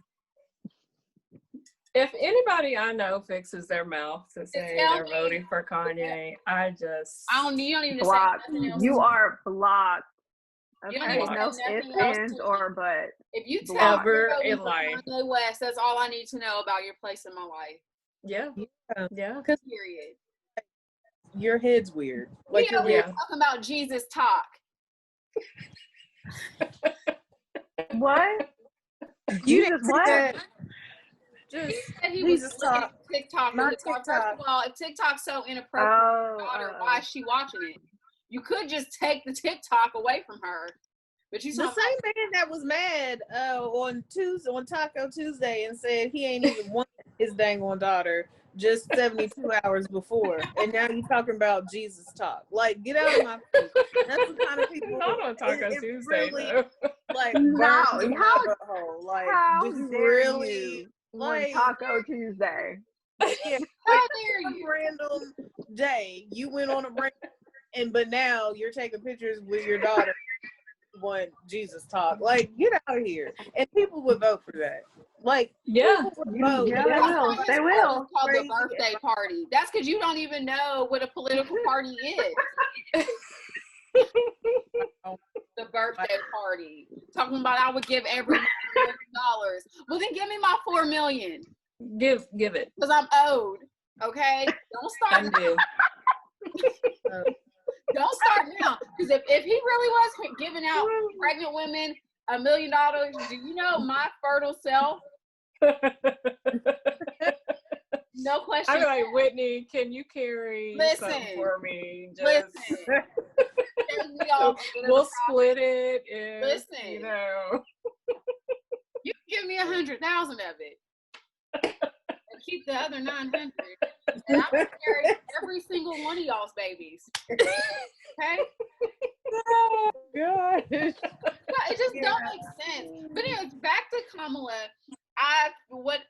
If anybody I know fixes their mouth to say they're voting for Kanye, you don't even blocked. say nothing else. You are blocked. You don't Okay, even no say nothing ifs, else ands, to or me. buts. If you tell me Ever you're in voting life. for Kanye West, that's all I need to know about your place in my life. Yeah. Yeah. Yeah. Period. your head's weird. We Like you're over here weird. talking about Jesus talk. What? You Jesus didn't see what? that. Just And he Jesus was looking talk. at TikTok. Not And it's like, first TikTok. of all, if TikTok's so inappropriate for your daughter, Oh, why is she watching it? You could just take the TikTok away from her. But you The same man that was mad on Taco Tuesday and said he ain't even want his dang on daughter just 72 hours before, and now you talking about Jesus talk. Like, get out of my face. That's the kind of people. Not on Taco it Tuesday, really, though. like No, burns in my how- butthole. Like, how do you dare really you on like? Taco Tuesday? Yeah, how dare some you? random day you went on a break, but now you're taking pictures with your daughter. Want Jesus talk? Like, get out of here. And people would vote for that. Like, Yeah. people would vote. Yeah, they That's will. why his They party will. is called the Crazy. birthday party. That's because you don't even know what a political party is. The birthday party. Talking about I would give every $1 million. Well, then give me my $4 million Give it. because I'm owed. Okay, don't start. Undo. Don't start now. Because if he really was giving out pregnant women $1 million, do you know my fertile self? No question. I'm like, Whitney, can you carry Listen. something for me? Listen. Just, Take me off a bit of we'll the split it. If, Listen. You know. You can give me 100,000 of it. And keep the other 900. And I will carry every single one of y'all's babies. Okay? Oh gosh. No, it just don't make sense. But anyways, back to Kamala. What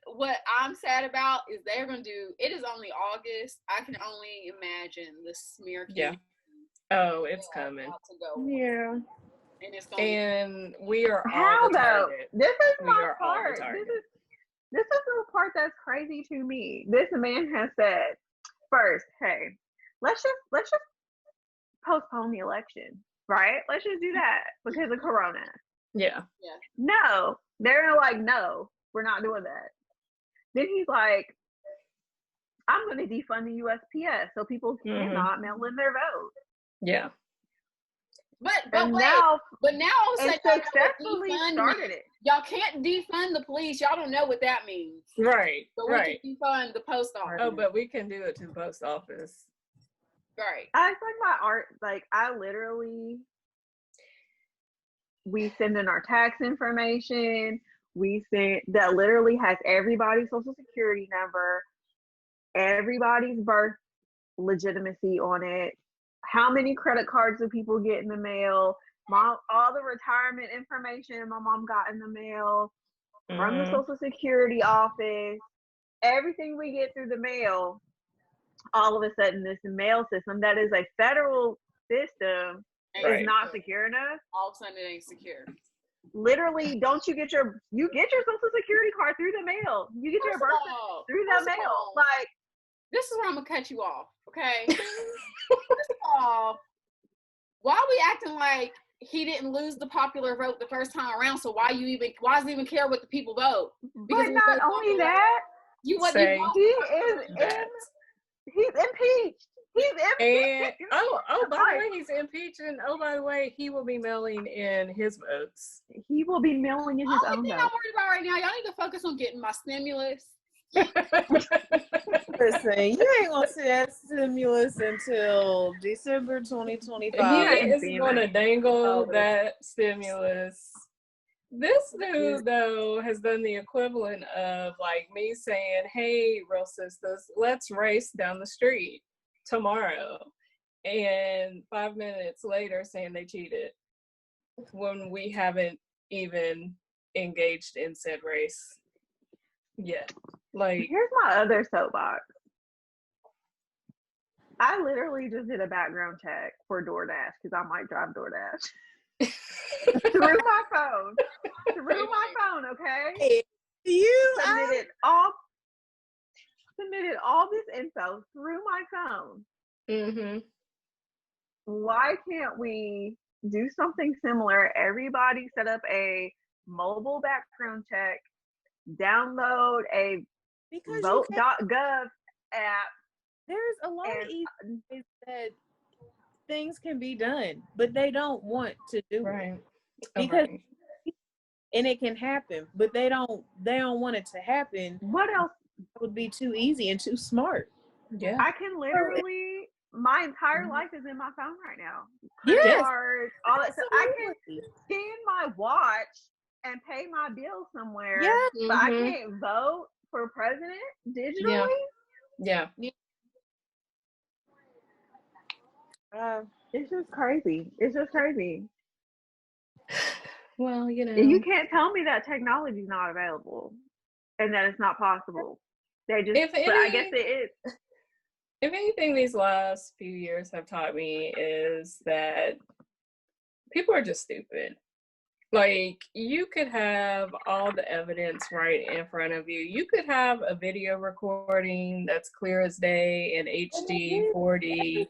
I'm sad about is they're gonna do. It is only August. I can only imagine the smear Yeah. campaign Oh, it's coming. about to go. Yeah. And it's gonna And we are all How the though? target. This is We my are all the part. target. This is the part that's crazy to me. This man has said, first, hey, let's just postpone the election, right? Let's just do that because of Corona. Yeah. No, they're like, no, we're not doing that. Then he's like, I'm going to defund the USPS so people cannot mail in their vote. Yeah. But And wait, now, but now all of a and sudden successfully started it. Y'all can't defund the police. Y'all don't know what that means. Right. But we Right. can defund the post office. Oh, but we can do it to the post office. Right. I like my art, like I literally, we send in our tax information. We send that literally has everybody's social security number, everybody's birth legitimacy on it. How many credit cards do people get in the mail? All the retirement information my mom got in the mail from the Social Security office. Everything we get through the mail, all of a sudden this mail system that is a federal system Right. is not secure enough. All of a sudden it ain't secure. Literally, don't you get your Social Security card through the mail. You get your First of birth all- through first the of mail. all, Like, this is where I'm gonna cut you off, okay? First of all, why are we acting like he didn't lose the popular vote the first time around? So why does he even care what the people vote? but he not was only popular. that, You wasn't Say even he is that. he's impeached. He's And impeached. oh, by the way, he's impeached, and oh, by the way, he will be mailing in his votes. He will be mailing in his The only own thing vote. I'm worried about right now, y'all need to focus on getting my stimulus. Listen, you ain't gonna see that stimulus until December 2025. He is see going to it. dangle that stimulus. This dude, though, has done the equivalent of like me saying, "Hey, real sisters, let's race down the street tomorrow," and 5 minutes later saying they cheated when we haven't even engaged in said race yet. Like, Here's my other soapbox. I literally just did a background check for DoorDash because I might drive DoorDash through my phone. Through my phone, okay? Hey, you, Submitted all this info through my phone. Why can't we do something similar? Everybody set up a mobile background check, download a because vote.gov app, there's a lot of And easy ways that things can be done, but they don't want to do it Right. because Right. and it can happen, but they don't want it to happen. what else? It would be too easy and too smart. Yeah. I can literally, my entire life is in my phone right now. Yes. Credit cards, all that stuff. I can Absolutely. scan my watch and pay my bill somewhere, Yeah. but I Mhm. can't vote for president digitally. Yeah. It's just crazy. It's just crazy. Well, And you can't tell me that technology is not available and that it's not possible. They just, If but I guess any- it is. if anything these last few years have taught me is that people are just stupid. Like, you could have all the evidence right in front of you. You could have a video recording that's clear as day in HD, 4D,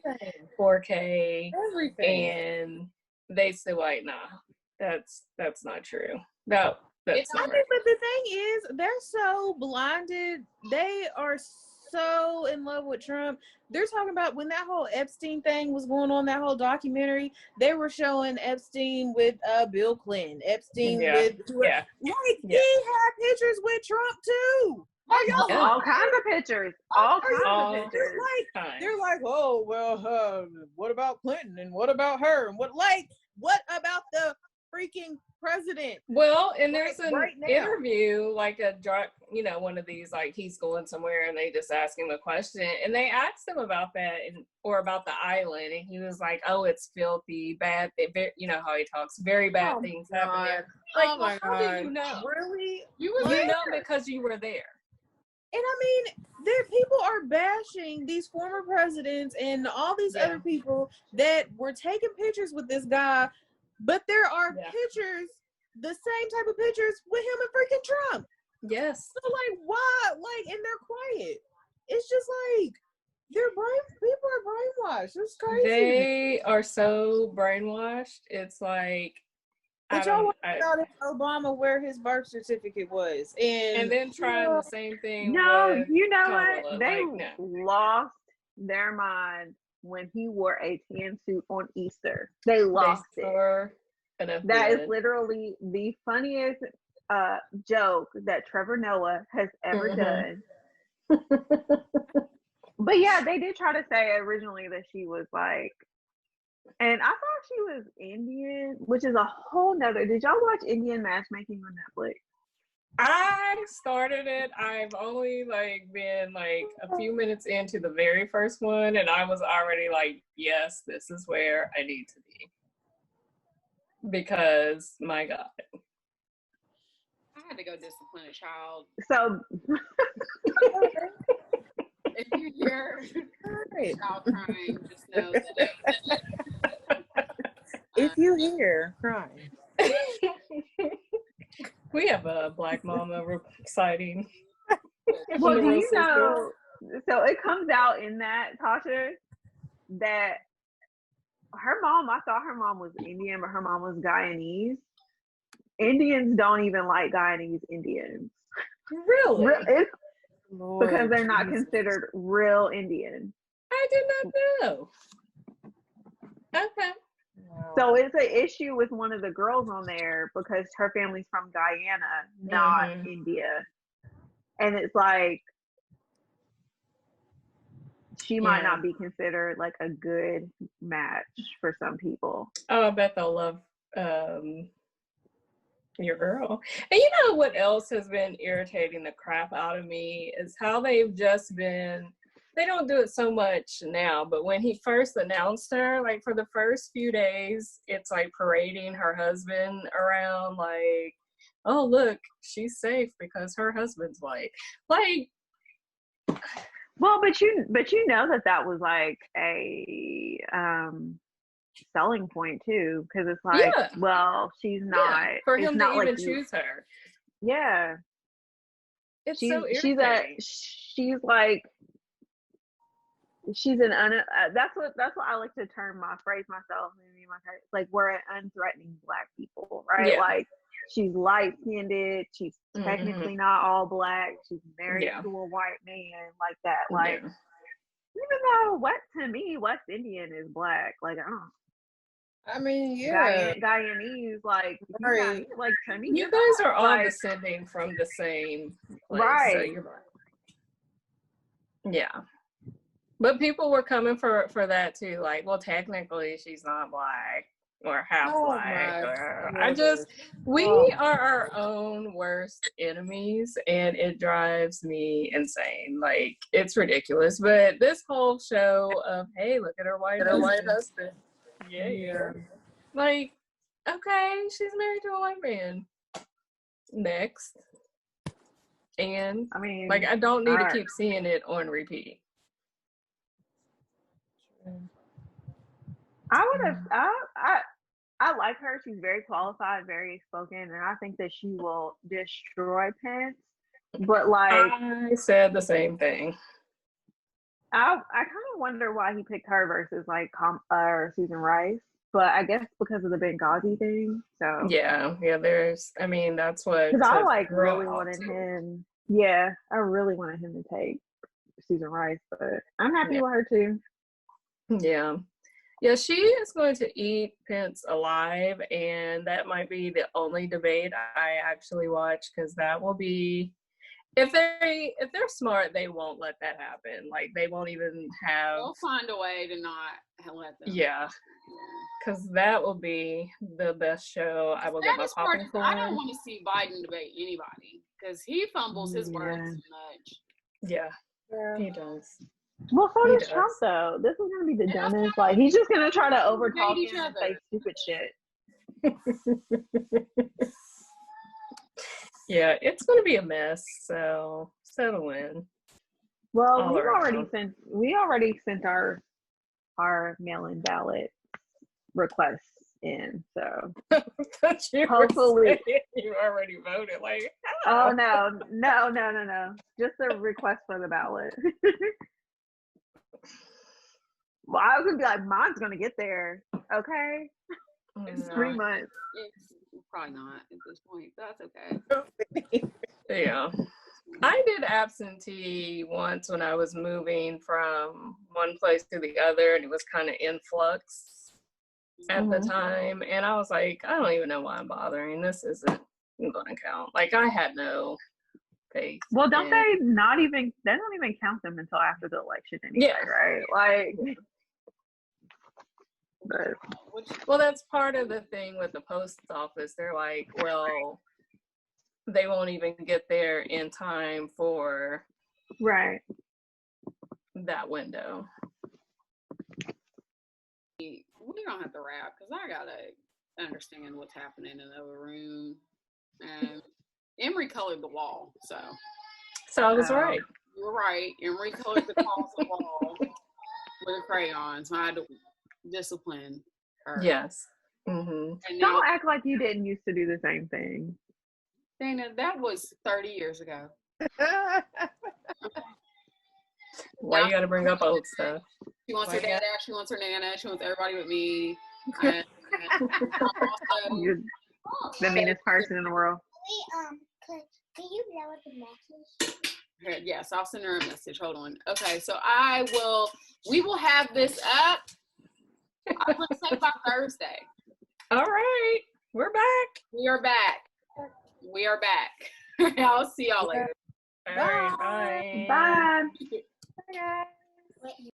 4K, Everything. and they still like, nah, that's not true. That's I not mean, right. but the thing is, they're so blinded. They are so in love with Trump. They're talking about when that whole Epstein thing was going on, that whole documentary, they were showing Epstein with Bill Clinton, Epstein Yeah. with Yeah. like Yeah. he had pictures with Trump too. Are y'all Yeah. All kinds of pictures. All kinds All of pictures. Fine. They're like, oh well, what about Clinton and what about her and what about the freaking president? Well, and there's Right- an right now. interview, like one of these, like he's going somewhere and they just ask him a question and they asked him about that or about the island. And he was like, oh, it's filthy, bad. How he talks, very bad Oh, things happen God. there. Like, Oh my how do God. you know? Really? You was You know because you were there. And I mean, people are bashing these former presidents and all these Yeah. other people that were taking pictures with this guy, but there are Yeah. pictures, the same type of pictures with him and freaking Trump. Yes. So like, why? Like, and they're quiet. It's just like people are brainwashed. It's crazy. They are so brainwashed. It's like, But y'all out in Obama where his birth certificate was, and then trying the same thing. No, with you know Kamala. what? They Like, no. lost their mind when he wore a tan suit on Easter. They lost They it. sure enough That is did. literally the funniest joke that Trevor Noah has ever Mhm. done. But yeah, they did try to say originally that she was like, and I thought she was Indian, which is a whole nother. Did y'all watch Indian Matchmaking on Netflix? I started it. I've only been a few minutes into the very first one, and I was already like, yes, this is where I need to be. Because my God. I had to go discipline a child. So If you hear Right. a child crying, just know that If you hear crying, We have a Black Mama sighting. well, do Little you sister. know? So it comes out in that, Tasha, that her mom, I thought her mom was Indian, but her mom was Guyanese. Indians don't even like Guyanese Indians. Really? It's Lord because they're not Jesus. considered real Indian. I did not know. Okay. Wow. So it's an issue with one of the girls on there because her family's from Guyana, not Mhm. India. And it's like she might Yeah. not be considered like a good match for some people. Oh, I bet they'll love your girl. And you know what else has been irritating the crap out of me is how they've just been, they don't do it so much now, but when he first announced her, like for the first few days, it's like parading her husband around like, oh, look, she's safe because her husband's white. Like, Well, but you know that was like a selling point too, because it's like, Yeah. well, she's not. yeah, for it's him not to like even you- choose her. Yeah, It's she's so she's irritating. she's like she's an that's what I like to term my phrase myself. Like we're an unthreatening Black people, right? Yeah. Like she's light skinned, she's Mhm. technically not all Black, she's married Yeah. to a white man, like that. Like Yeah. Even though to me, West Indian is black. Like, I don't. I mean, yeah, Guyanese, like, right. like to me, You you're guys not, are all like, descending from the same place, so right. you're right. Yeah. But people were coming for that too. Like, well, technically she's not black or half Oh black. my Or goodness. we Oh. are our own worst enemies, and it drives me insane. Like, it's ridiculous. But this whole show of, hey, look at her white husband. Yeah. Like, okay, she's married to a white man. Next. And I mean, like, I don't need to alright. keep seeing it on repeat. I would have. I like her. She's very qualified, very spoken, and I think that she will destroy Pence. But like, I said the same thing. I kind of wonder why he picked her versus like Susan Rice. But I guess because of the Benghazi thing. So Yeah. There's. I mean, that's what. because I took really Rob wanted to. him. Yeah, I really wanted him to take Susan Rice, but I'm happy with her too. Yeah. Yeah, she is going to eat Pence alive, and that might be the only debate I actually watch, because that will be, if they're smart, they won't let that happen. Like, they won't even have. They'll find a way to not let them. Yeah, because that will be the best show. I will get my popcorn. I don't want to see Biden debate anybody, because he fumbles his words too much. Yeah, he does. Well, so does Trump, though. This is going to be the dumbest. Like, he's just going to try to overtalk each him and other. say stupid shit. Yeah, it's going to be a mess. So settle in. Well, All we around. already sent our mail-in ballot requests in. So But you hopefully you already voted. Like, oh no. Just a request for the ballot. Well, I was gonna be like, mine's gonna get there. Okay. It's 3 months. It's probably not at this point, but that's okay. Yeah. I did absentee once when I was moving from one place to the other, and it was kind of in flux at the time. And I was like, I don't even know why I'm bothering. This isn't going to count. Like, I had no faith. Well, they don't even count them until after the election anyway, right? Like, but well, that's part of the thing with the post office. They're like, well, they won't even get there in time for that window. We're gonna have to wrap, because I gotta understand what's happening in the other room. And Emery colored the wall, so I was right. You were right. Emery colored the wall with a crayon, so I had to discipline her. Yes. Mm-hmm. And now, don't act like you didn't used to do the same thing. Dana, that was 30 years ago. Why you gotta bring up old stuff? She wants her dad, she wants her nana, she wants everybody with me. And You're the meanest person in the world. Can you blow up the message? Yes, I'll send her a message. Hold on. Okay, so we will have this up, I'm going to say by Thursday. All right. We're back. We are back. I'll see y'all later. All right. Bye. Bye. Bye, guys.